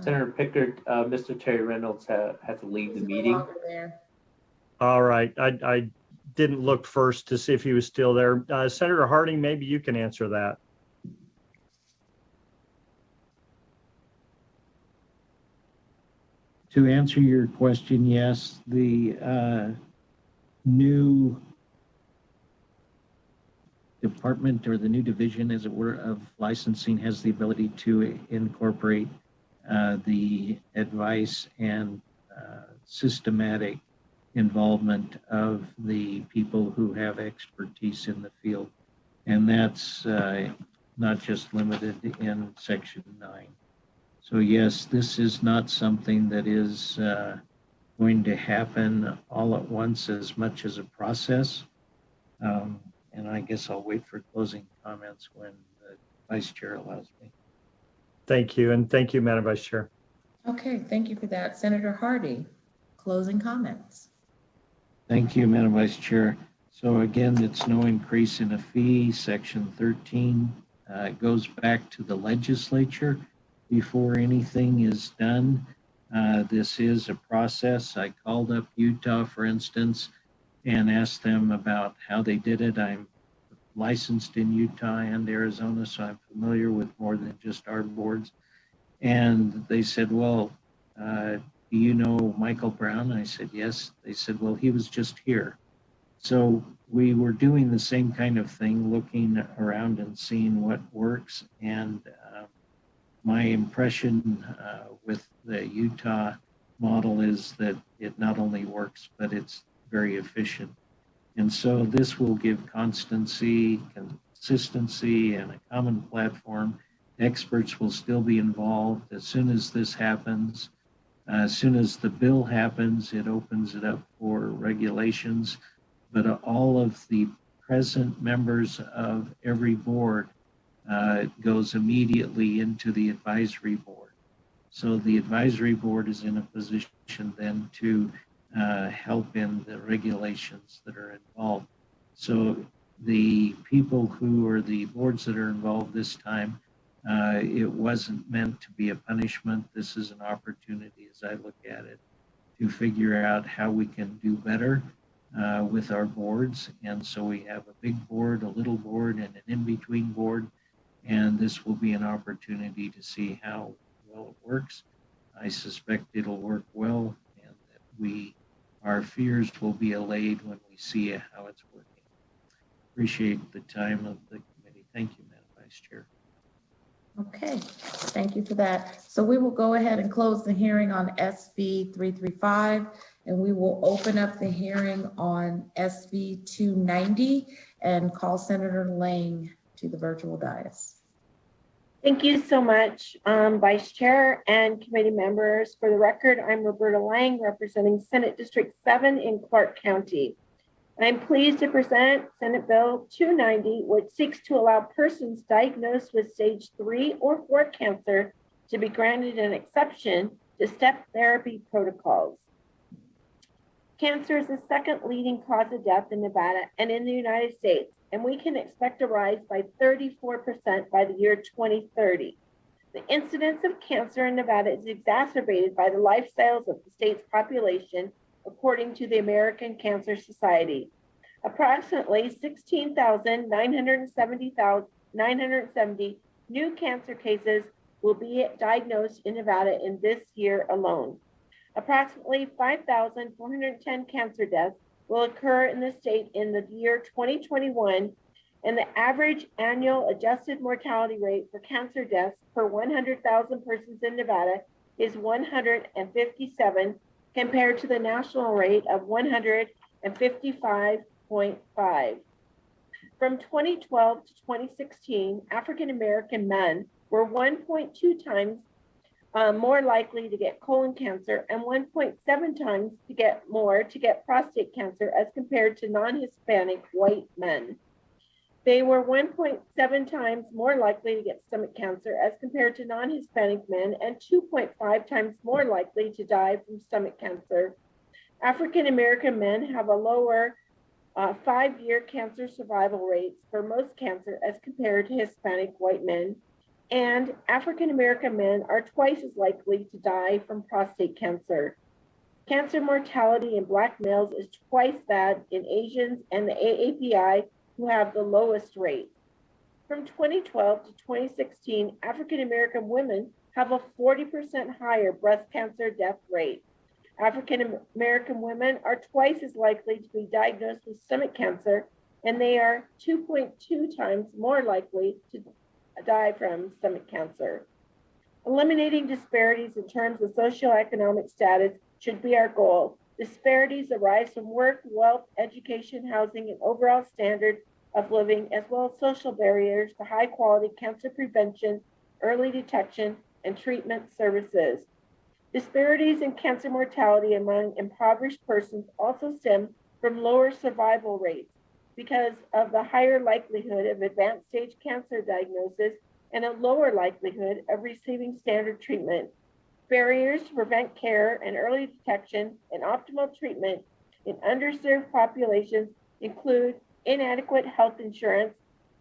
Senator Pickard, Mr. Terry Reynolds had to leave the meeting. All right, I didn't look first to see if he was still there. Senator Harding, maybe you can answer that. To answer your question, yes, the new department or the new division, as it were, of licensing has the ability to incorporate the advice and systematic involvement of the people who have expertise in the field. And that's not just limited in Section 9. So yes, this is not something that is going to happen all at once as much as a process. And I guess I'll wait for closing comments when the Vice Chair allows me. Thank you, and thank you, Madam Vice Chair. Okay, thank you for that. Senator Hardy, closing comments. Thank you, Madam Vice Chair. So again, it's no increase in a fee. Section 13 goes back to the legislature before anything is done. This is a process. I called up Utah, for instance, and asked them about how they did it. I'm licensed in Utah and Arizona, so I'm familiar with more than just our boards. And they said, well, do you know Michael Brown? I said, yes. They said, well, he was just here. So we were doing the same kind of thing, looking around and seeing what works. And my impression with the Utah model is that it not only works, but it's very efficient. And so this will give constancy, consistency, and a common platform. Experts will still be involved. As soon as this happens, as soon as the bill happens, it opens it up for regulations. But all of the present members of every board goes immediately into the advisory board. So the advisory board is in a position then to help in the regulations that are involved. So the people who are the boards that are involved this time, it wasn't meant to be a punishment. This is an opportunity, as I look at it, to figure out how we can do better with our boards. And so we have a big board, a little board, and an in-between board. And this will be an opportunity to see how well it works. I suspect it'll work well, and that our fears will be allayed when we see how it's working. Appreciate the time of the committee. Thank you, Madam Vice Chair. Okay, thank you for that. So we will go ahead and close the hearing on SB 335, and we will open up the hearing on SB 290 and call Senator Lang to the virtual dais. Thank you so much, Vice Chair and committee members. For the record, I'm Roberta Lang, representing Senate District 7 in Clark County. I'm pleased to present Senate Bill 290, which seeks to allow persons diagnosed with stage 3 or 4 cancer to be granted an exception to step therapy protocols. Cancer is the second leading cause of death in Nevada and in the United States, and we can expect a rise by 34% by the year 2030. The incidence of cancer in Nevada is exacerbated by the lifestyles of the state's population, according to the American Cancer Society. Approximately 16,970 new cancer cases will be diagnosed in Nevada in this year alone. Approximately 5,410 cancer deaths will occur in the state in the year 2021, and the average annual adjusted mortality rate for cancer deaths per 100,000 persons in Nevada is 157, compared to the national rate of 155.5. From 2012 to 2016, African American men were 1.2 times more likely to get colon cancer and 1.7 times to get prostate cancer as compared to non-Hispanic white men. They were 1.7 times more likely to get stomach cancer as compared to non-Hispanic men and 2.5 times more likely to die from stomach cancer. African American men have a lower 5-year cancer survival rates for most cancer as compared to Hispanic white men. And African American men are twice as likely to die from prostate cancer. Cancer mortality in Black males is twice that in Asians and the AAPI, who have the lowest rate. From 2012 to 2016, African American women have a 40% higher breast cancer death rate. African American women are twice as likely to be diagnosed with stomach cancer, and they are 2.2 times more likely to die from stomach cancer. Eliminating disparities in terms of socioeconomic status should be our goal. Disparities arise from work, wealth, education, housing, and overall standard of living, as well as social barriers to high quality cancer prevention, early detection, and treatment services. Disparities in cancer mortality among impoverished persons also stem from lower survival rates because of the higher likelihood of advanced stage cancer diagnosis and a lower likelihood of receiving standard treatment. Barriers to prevent care and early detection and optimal treatment in underserved populations include inadequate health insurance,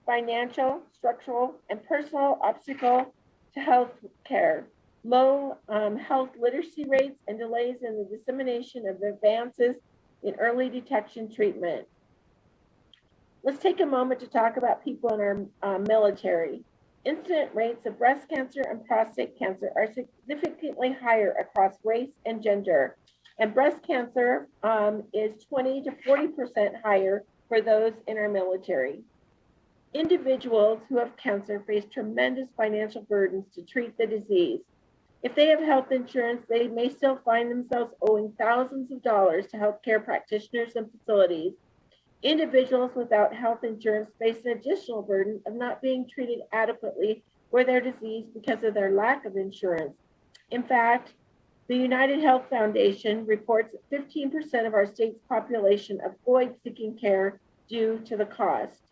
financial, structural, and personal obstacle to health care, low health literacy rates, and delays in the dissemination of advances in early detection treatment. Let's take a moment to talk about people in our military. Incident rates of breast cancer and prostate cancer are significantly higher across race and gender, and breast cancer is 20 to 40% higher for those in our military. Individuals who have cancer face tremendous financial burdens to treat the disease. If they have health insurance, they may still find themselves owing thousands of dollars to healthcare practitioners and facilities. Individuals without health insurance face an additional burden of not being treated adequately for their disease because of their lack of insurance. In fact, the United Health Foundation reports that 15% of our state's population avoid seeking care due to the cost.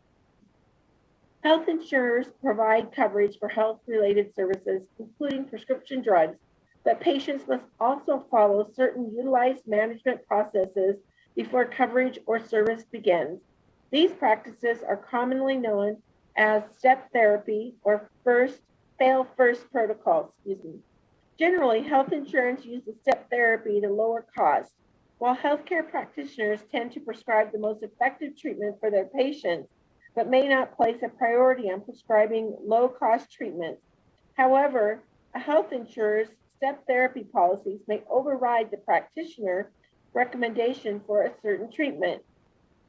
Health insurers provide coverage for health-related services, including prescription drugs, but patients must also follow certain utilized management processes before coverage or service begins. These practices are commonly known as step therapy or fail first protocols. Generally, health insurance uses step therapy to lower costs, while healthcare practitioners tend to prescribe the most effective treatment for their patients, but may not place a priority on prescribing low-cost treatments. However, a health insurer's step therapy policies may override the practitioner recommendation for a certain treatment.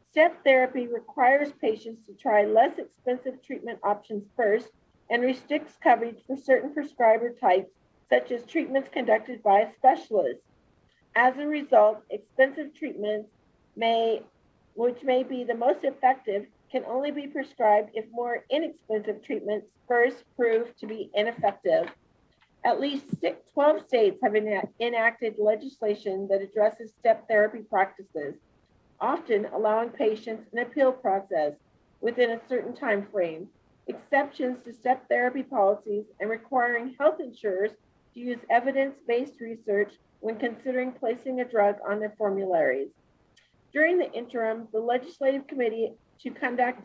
Step therapy requires patients to try less expensive treatment options first and restricts coverage for certain prescriber types, such as treatments conducted by a specialist. As a result, expensive treatments which may be the most effective, can only be prescribed if more inexpensive treatments first prove to be ineffective. At least 12 states have enacted legislation that addresses step therapy practices, often allowing patients an appeal process within a certain time frame, exceptions to step therapy policies, and requiring health insurers to use evidence-based research when considering placing a drug on their formularies. During the interim, the legislative committee to conduct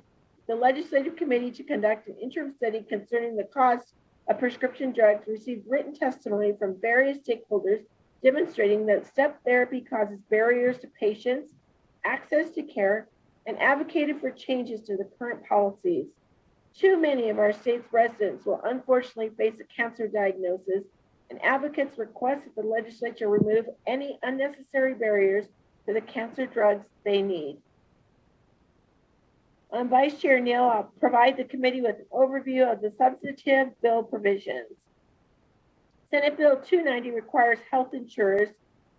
an interim study concerning the cost of prescription drugs received written testimony from various stakeholders demonstrating that step therapy causes barriers to patients, access to care, and advocated for changes to the current policies. Too many of our state's residents will unfortunately face a cancer diagnosis, and advocates request that the legislature remove any unnecessary barriers to the cancer drugs they need. Vice Chair Neal, I'll provide the committee with an overview of the substantive bill provisions. Senate Bill 290 requires health insurers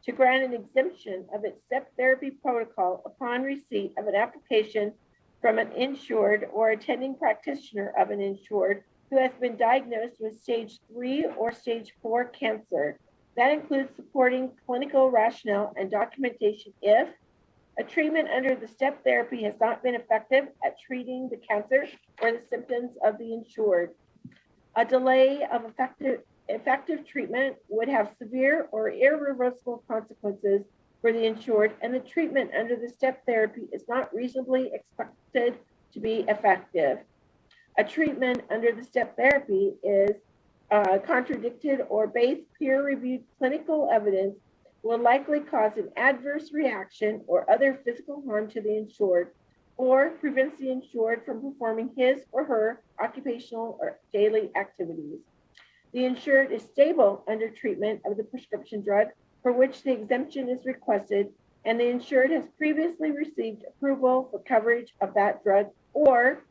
to grant an exemption of its step therapy protocol upon receipt of an application from an insured or attending practitioner of an insured who has been diagnosed with stage 3 or stage 4 cancer. That includes supporting clinical rationale and documentation if a treatment under the step therapy has not been effective at treating the cancer or the symptoms of the insured. A delay of effective treatment would have severe or irreversible consequences for the insured, and the treatment under the step therapy is not reasonably expected to be effective. A treatment under the step therapy is contradicted or based peer-reviewed clinical evidence will likely cause an adverse reaction or other physical harm to the insured, or prevents the insured from performing his or her occupational or daily activities. The insured is stable under treatment of the prescription drug for which the exemption is requested, and the insured has previously received approval for coverage of that drug, or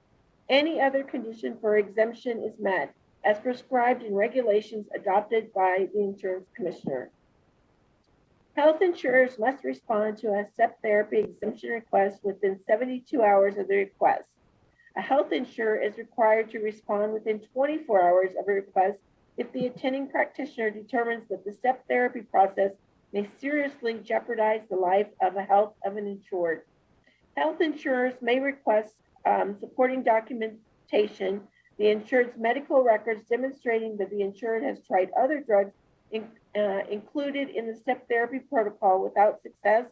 any other condition for exemption is met, as prescribed in regulations adopted by the insurance commissioner. Health insurers must respond to a step therapy exemption request within 72 hours of the request. A health insurer is required to respond within 24 hours of a request if the attending practitioner determines that the step therapy process may seriously jeopardize the life of the health of an insured. Health insurers may request supporting documentation, the insured's medical records demonstrating that the insured has tried other drugs included in the step therapy protocol without success,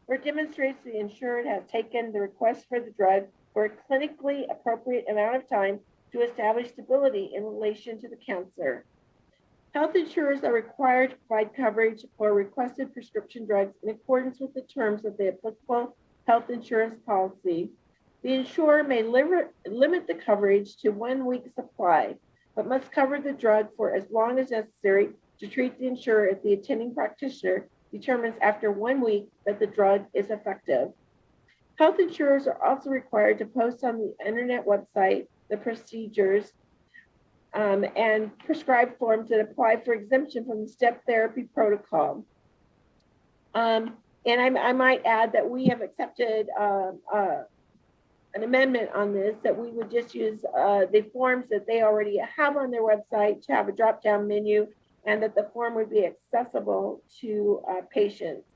or demonstrates the insured has taken the request for the drug for a clinically appropriate amount of time to establish stability in relation to the cancer. Health insurers are required to provide coverage for requested prescription drugs in accordance with the terms of the applicable health insurance policy. The insurer may limit the coverage to 1 week supply, but must cover the drug for as long as necessary to treat the insurer if the attending practitioner determines after 1 week that the drug is effective. Health insurers are also required to post on the internet website the procedures and prescribe forms that apply for exemption from the step therapy protocol. And I might add that we have accepted an amendment on this, that we would just use the forms that they already have on their website to have a drop-down menu, and that the form would be accessible to patients.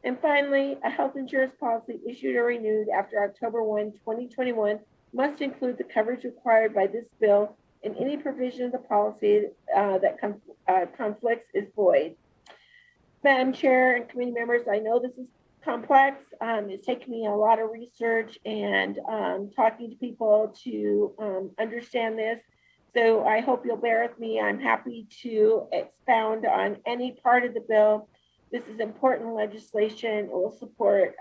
And finally, a health insurance policy issued or renewed after October 1, 2021 must include the coverage required by this bill and any provision of the policy that conflicts is void. Madam Chair and committee members, I know this is complex. It's taken me a lot of research and talking to people to understand this. So I hope you'll bear with me. I'm happy to expound on any part of the bill. This is important legislation. It will support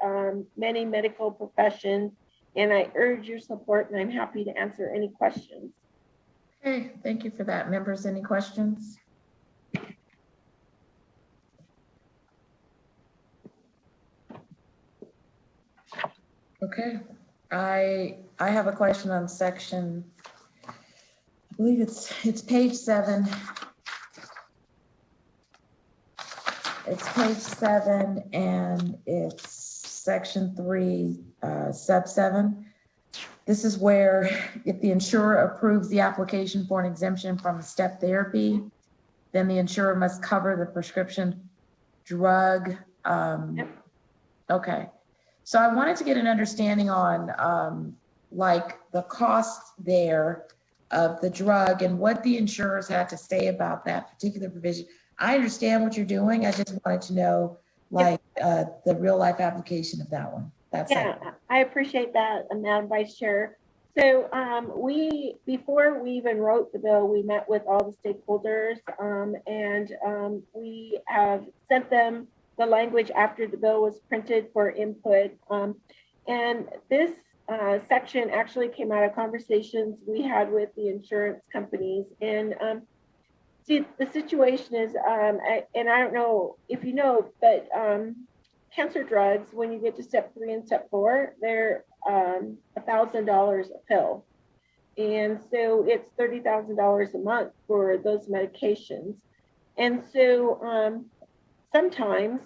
many medical professions, and I urge your support, and I'm happy to answer any questions. Okay, thank you for that. Members, any questions? Okay, I have a question on section, I believe it's page 7. It's page 7 and it's section 3, sub 7. This is where if the insurer approves the application for an exemption from step therapy, then the insurer must cover the prescription drug. Okay. So I wanted to get an understanding on like the cost there of the drug and what the insurers had to say about that particular provision. I understand what you're doing. I just wanted to know like the real life application of that one. That's it. I appreciate that, Madam Vice Chair. So before we even wrote the bill, we met with all the stakeholders and we have sent them the language after the bill was printed for input. And this section actually came out of conversations we had with the insurance companies. And see, the situation is, and I don't know if you know, but cancer drugs, when you get to step 3 and step 4, they're $1,000 a pill. And so it's $30,000 a month for those medications. And so sometimes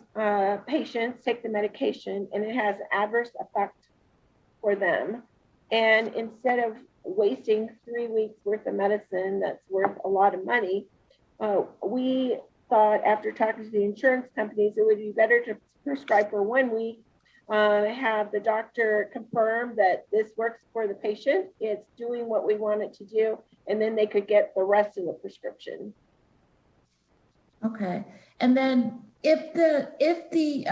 patients take the medication and it has an adverse effect for them. And instead of wasting 3 weeks worth of medicine that's worth a lot of money, we thought after talking to the insurance companies, it would be better to prescribe for 1 week, have the doctor confirm that this works for the patient, it's doing what we want it to do, and then they could get the rest of the prescription. Okay. And then if the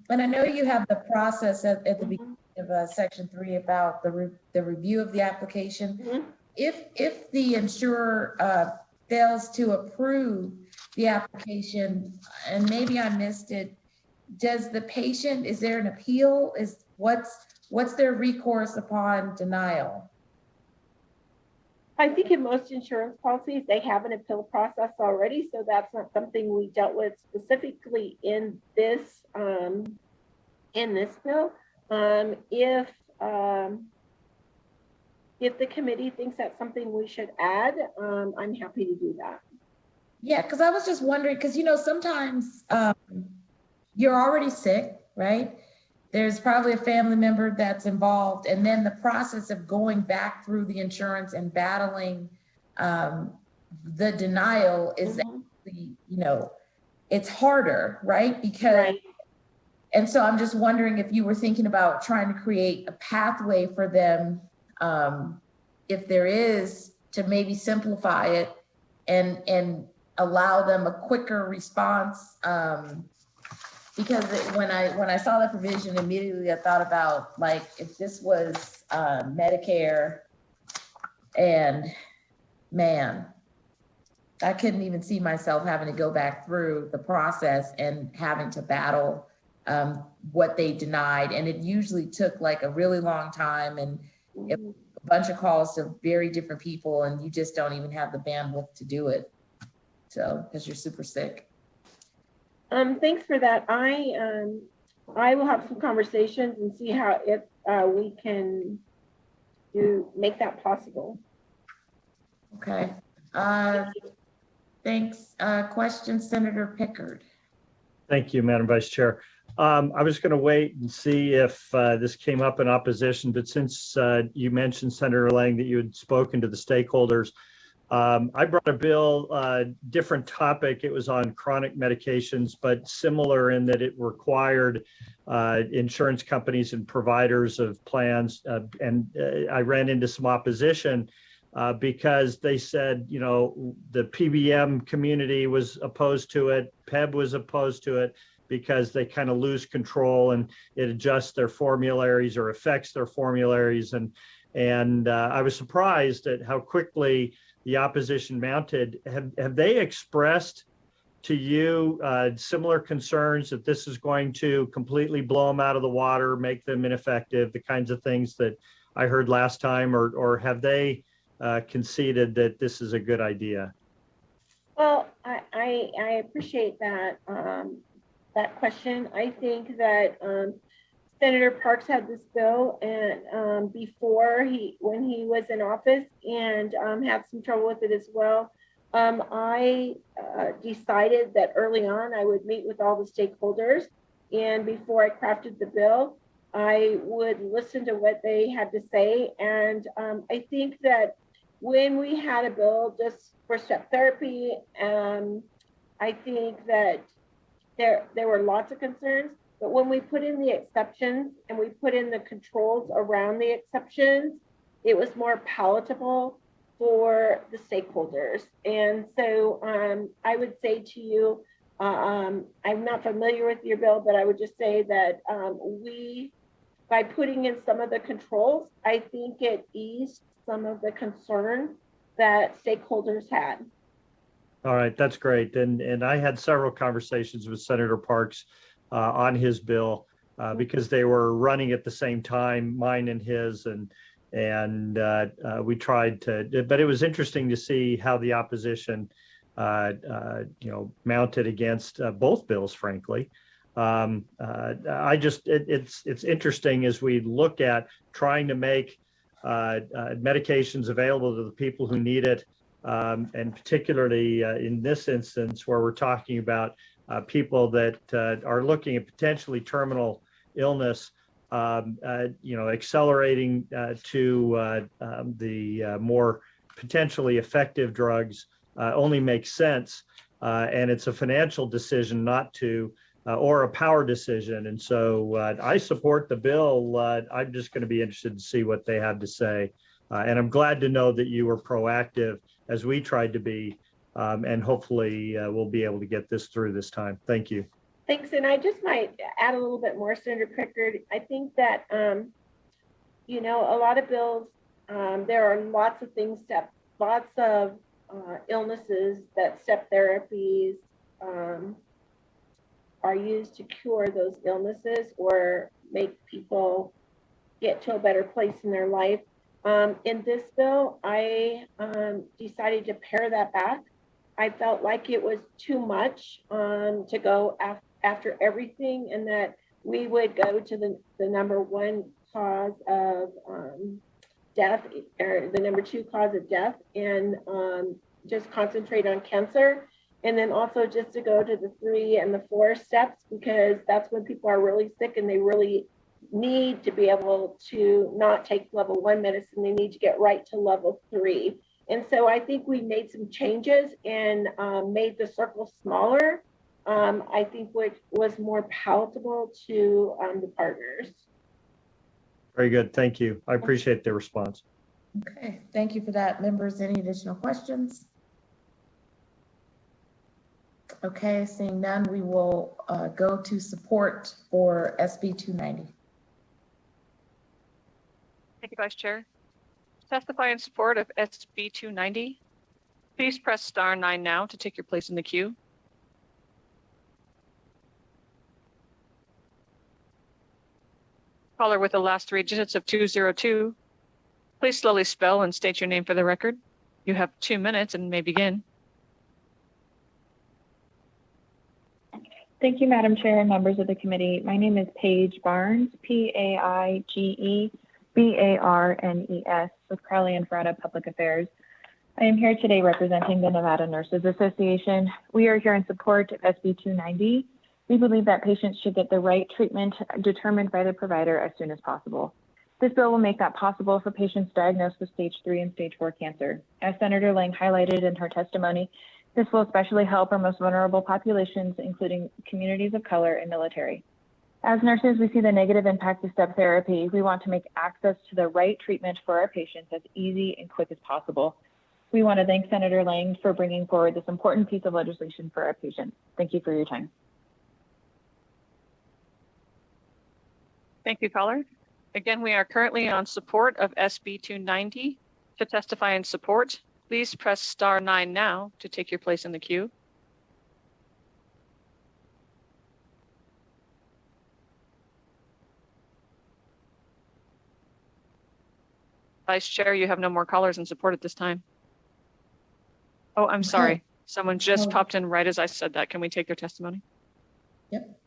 and I know you have the process at the beginning of section 3 about the review of the application. If the insurer fails to approve the application, and maybe I missed it, does the patient, is there an appeal? What's their recourse upon denial? I think in most insurance policies, they have an appeal process already, so that's not something we dealt with specifically in this bill. If the committee thinks that's something we should add, I'm happy to do that. Yeah, because I was just wondering, because sometimes you're already sick, right? There's probably a family member that's involved, and then the process of going back through the insurance and battling the denial is actually, it's harder, right? Because, and so I'm just wondering if you were thinking about trying to create a pathway for them, if there is, to maybe simplify it and allow them a quicker response. Because when I saw the provision, immediately I thought about, like, if this was Medicare, and man, I couldn't even see myself having to go back through the process and having to battle what they denied. And it usually took like a really long time, and a bunch of calls to very different people, and you just don't even have the bandwidth to do it. So, because you're super sick. Thanks for that. I will have some conversations and see how we can make that possible. Okay. Thanks. Question, Senator Pickard. Thank you, Madam Vice Chair. I was going to wait and see if this came up in opposition, but since you mentioned, Senator Lang, that you had spoken to the stakeholders, I brought a bill, different topic. It was on chronic medications, but similar in that it required insurance companies and providers of plans. And I ran into some opposition because they said, you know, the PBM community was opposed to it, PEB was opposed to it, because they kind of lose control and it adjusts their formularies or affects their formularies. And I was surprised at how quickly the opposition mounted. Have they expressed to you similar concerns that this is going to completely blow them out of the water, make them ineffective, the kinds of things that I heard last time, or have they conceded that this is a good idea? Well, I appreciate that that question. I think that Senator Parks had this bill and before when he was in office and had some trouble with it as well. I decided that early on I would meet with all the stakeholders, and before I crafted the bill, I would listen to what they had to say. And I think that when we had a bill just for step therapy, I think that there were lots of concerns, but when we put in the exceptions and we put in the controls around the exceptions, it was more palatable for the stakeholders. And so I would say to you, I'm not familiar with your bill, but I would just say that by putting in some of the controls, I think it eased some of the concern that stakeholders had. All right, that's great. And I had several conversations with Senator Parks on his bill because they were running at the same time, mine and his, and we tried to, but it was interesting to see how the opposition, mounted against both bills, frankly. It's interesting as we look at trying to make medications available to the people who need it, and particularly in this instance where we're talking about people that are looking at potentially terminal illness, accelerating to the more potentially effective drugs only makes sense. And it's a financial decision not to, or a power decision. And so I support the bill. I'm just going to be interested to see what they have to say. And I'm glad to know that you were proactive as we tried to be, and hopefully we'll be able to get this through this time. Thank you. Thanks. And I just might add a little bit more, Senator Pickard. I think that, a lot of bills, there are lots of things, lots of illnesses that step therapies are used to cure those illnesses or make people get to a better place in their life. In this bill, I decided to pare that back. I felt like it was too much to go after everything, and that we would go to the number one cause of death, or the number two cause of death, and just concentrate on cancer. And then also just to go to the 3 and the 4 steps, because that's when people are really sick and they really need to be able to not take level 1 medicine. They need to get right to level 3. And so I think we made some changes and made the circle smaller. I think which was more palatable to the partners. Very good. Thank you. I appreciate the response. Okay, thank you for that. Members, any additional questions? Okay, seeing none, we will go to support for SB 290. Thank you, Vice Chair. To testify in support of SB 290, please press star 9 now to take your place in the queue. Caller with the last 3 digits of 202, please slowly spell and state your name for the record. You have 2 minutes and may begin. Thank you, Madam Chair and members of the committee. My name is Paige Barnes, Paigebarnes with Crowley and Ferretta Public Affairs. I am here today representing the Nevada Nurses Association. We are here in support of SB 290. We believe that patients should get the right treatment determined by the provider as soon as possible. This bill will make that possible for patients diagnosed with stage 3 and stage 4 cancer. As Senator Lang highlighted in her testimony, this will especially help our most vulnerable populations, including communities of color and military. As nurses, we see the negative impact of step therapy. We want to make access to the right treatment for our patients as easy and quick as possible. We want to thank Senator Lang for bringing forward this important piece of legislation for our patients. Thank you for your time. Thank you, caller. Again, we are currently on support of SB 290. To testify in support, please press *9 now to take your place in the queue. Vice Chair, you have no more callers in support at this time. Oh, I'm sorry. Someone just popped in right as I said that. Can we take their testimony? Yep.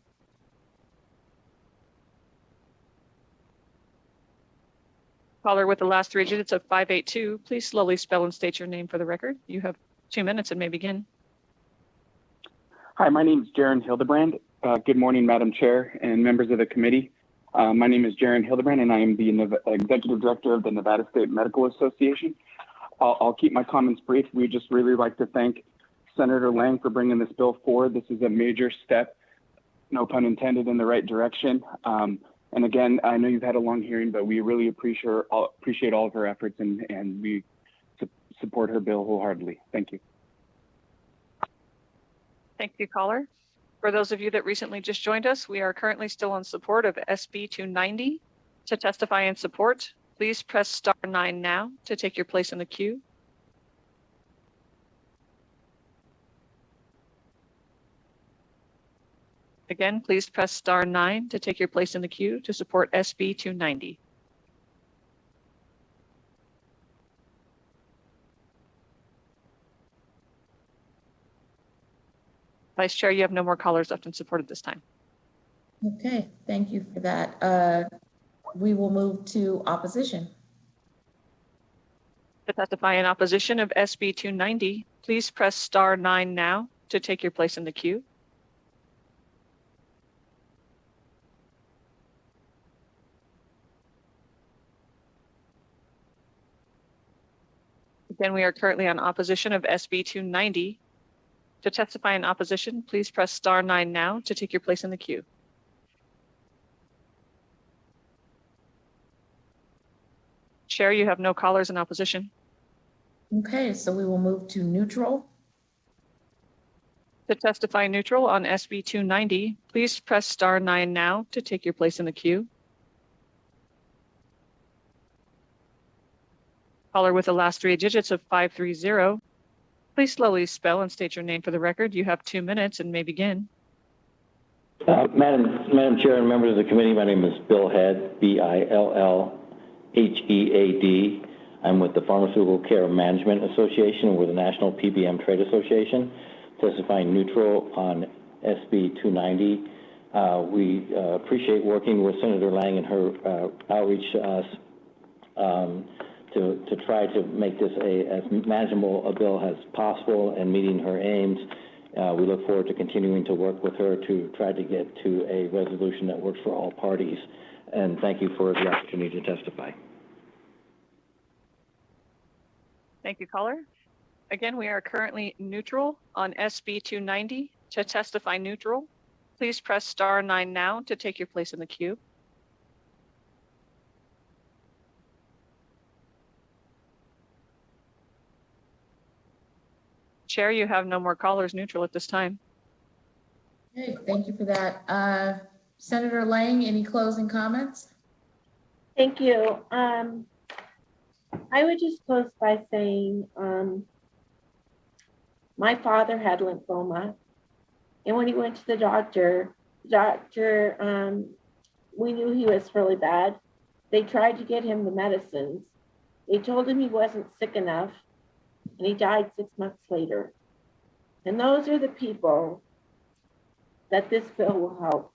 Caller with the last 3 digits of 582, please slowly spell and state your name for the record. You have 2 minutes and may begin. Hi, my name is Jaron Hildebrand. Good morning, Madam Chair and members of the committee. My name is Jaron Hildebrand, and I am the Executive Director of the Nevada State Medical Association. I'll keep my comments brief. We just really like to thank Senator Lang for bringing this bill forward. This is a major step, no pun intended, in the right direction. And again, I know you've had a long hearing, but we really appreciate all of her efforts, and we support her bill wholeheartedly. Thank you. Thank you, caller. For those of you that recently just joined us, we are currently still in support of SB 290. To testify in support, please press *9 now to take your place in the queue. Again, please press *9 to take your place in the queue to support SB 290. Vice Chair, you have no more callers left in support at this time. Okay, thank you for that. We will move to opposition. To testify in opposition of SB 290, please press *9 now to take your place in the queue. Again, we are currently on opposition of SB 290. To testify in opposition, please press *9 now to take your place in the queue. Chair, you have no callers in opposition. Okay, so we will move to neutral. To testify neutral on SB 290, please press *9 now to take your place in the queue. Caller with the last 3 digits of 530. Please slowly spell and state your name for the record. You have 2 minutes and may begin. Madam Chair and members of the committee, my name is Bill Head, BILLHEAD. I'm with the Pharmaceutical Care Management Association. We're the National PBM Trade Association, testifying neutral on SB 290. We appreciate working with Senator Lang and her outreach to us to try to make this as manageable a bill as possible and meeting her aims. We look forward to continuing to work with her to try to get to a resolution that works for all parties. And thank you for the opportunity to testify. Thank you, caller. Again, we are currently neutral on SB 290. To testify neutral, please press *9 now to take your place in the queue. Chair, you have no more callers neutral at this time. Okay, thank you for that. Senator Lang, any closing comments? Thank you. I would just close by saying my father had lymphoma, and when he went to the doctor, we knew he was really bad. They tried to get him the medicines. They told him he wasn't sick enough, and he died 6 months later. And those are the people that this bill will help.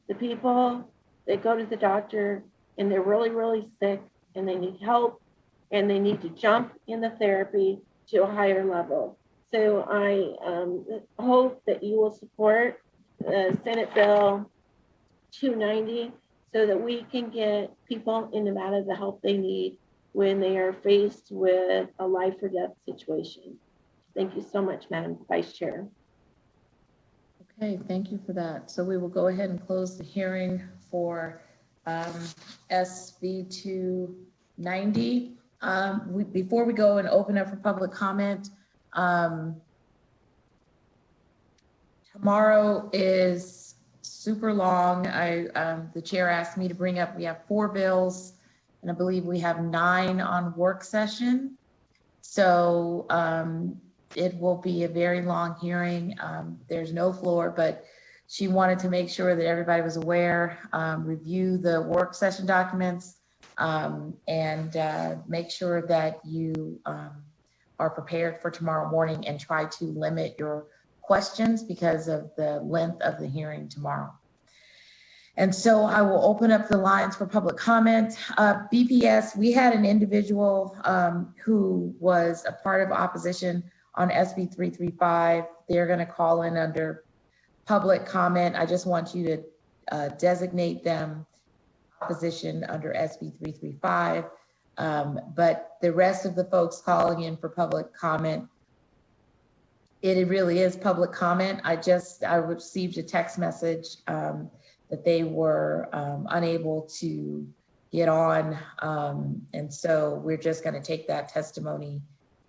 The people that go to the doctor and they're really, really sick and they need help and they need to jump in the therapy to a higher level. So I hope that you will support Senate Bill 290 so that we can get people in Nevada the help they need when they are faced with a life or death situation. Thank you so much, Madam Vice Chair. Okay, thank you for that. So we will go ahead and close the hearing for SB 290. Before we go and open up for public comment, tomorrow is super long. The chair asked me to bring up, we have 4 bills, and I believe we have 9 on work session. So it will be a very long hearing. There's no floor, but she wanted to make sure that everybody was aware, review the work session documents, and make sure that you are prepared for tomorrow morning, and try to limit your questions because of the length of the hearing tomorrow. And so I will open up the lines for public comment. BPS, we had an individual who was a part of opposition on SB 335. They're going to call in under public comment. I just want you to designate them opposition under SB 335. But the rest of the folks calling in for public comment, it really is public comment. I received a text message that they were unable to get on. And so we're just going to take that testimony,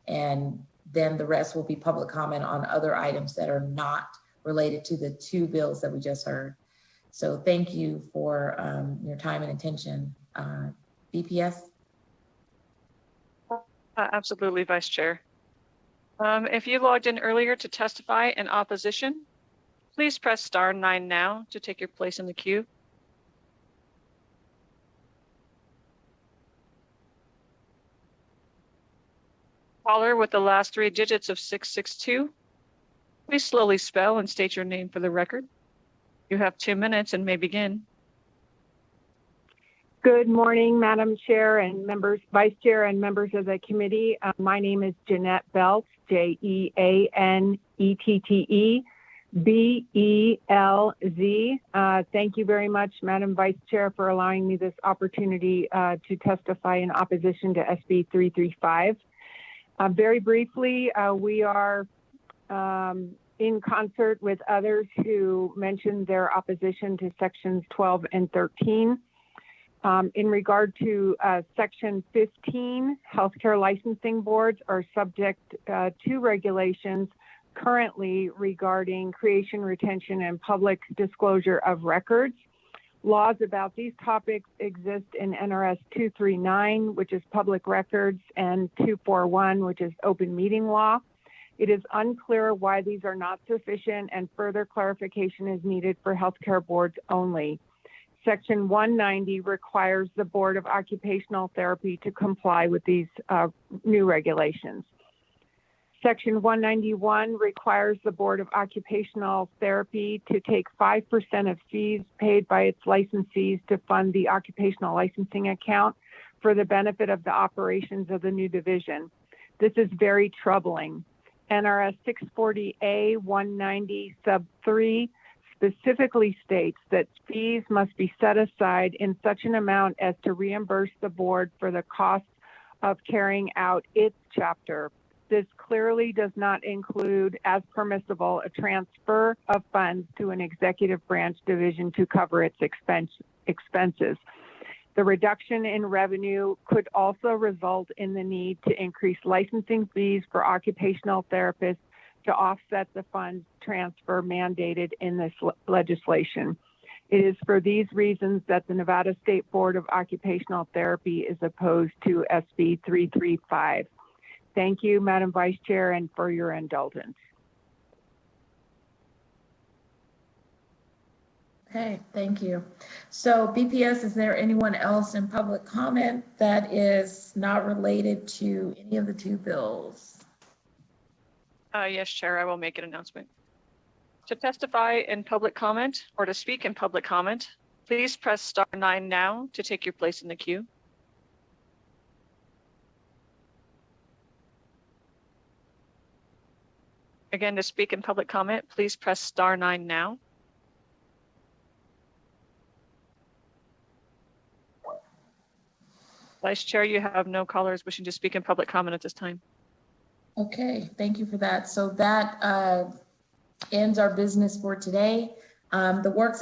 and then the rest will be public comment on other items that are not related to the 2 bills that we just heard. So thank you for your time and attention. BPS? Absolutely, Vice Chair. If you logged in earlier to testify in opposition, please press star 9 now to take your place in the queue. Caller with the last 3 digits of 662, please slowly spell and state your name for the record. You have 2 minutes and may begin. Good morning, Madam Chair and members, Vice Chair and members of the committee. My name is Jeanette Beltz, Jeanette Belz. Thank you very much, Madam Vice Chair, for allowing me this opportunity to testify in opposition to SB 335. Very briefly, we are in concert with others who mentioned their opposition to sections 12 and 13. In regard to section 15, healthcare licensing boards are subject to regulations currently regarding creation, retention, and public disclosure of records. Laws about these topics exist in NRS 239, which is public records, and 241, which is open meeting law. It is unclear why these are not sufficient, and further clarification is needed for healthcare boards only. Section 190 requires the Board of Occupational Therapy to comply with these new regulations. Section 191 requires the Board of Occupational Therapy to take 5% of fees paid by its licensees to fund the occupational licensing account for the benefit of the operations of the new division. This is very troubling. NRS 640A 190 sub 3 specifically states that fees must be set aside in such an amount as to reimburse the board for the cost of carrying out its chapter. This clearly does not include, as permissible, a transfer of funds to an executive branch division to cover its expenses. The reduction in revenue could also result in the need to increase licensing fees for occupational therapists to offset the funds transfer mandated in this legislation. It is for these reasons that the Nevada State Board of Occupational Therapy is opposed to SB 335. Thank you, Madam Vice Chair, and for your indulgence. Okay, thank you. So BPS, is there anyone else in public comment that is not related to any of the 2 bills? Yes, Chair, I will make an announcement. To testify in public comment or to speak in public comment, please press star 9 now to take your place in the queue. Again, to speak in public comment, please press star 9 now. Vice Chair, you have no callers wishing to speak in public comment at this time. Okay, thank you for that. So that ends our business for today. The work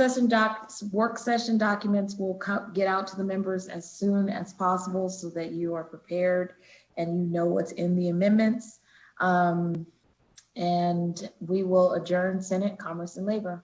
session documents will get out to the members as soon as possible so that you are prepared and you know what's in the amendments. And we will adjourn Senate, Commerce, and Labor.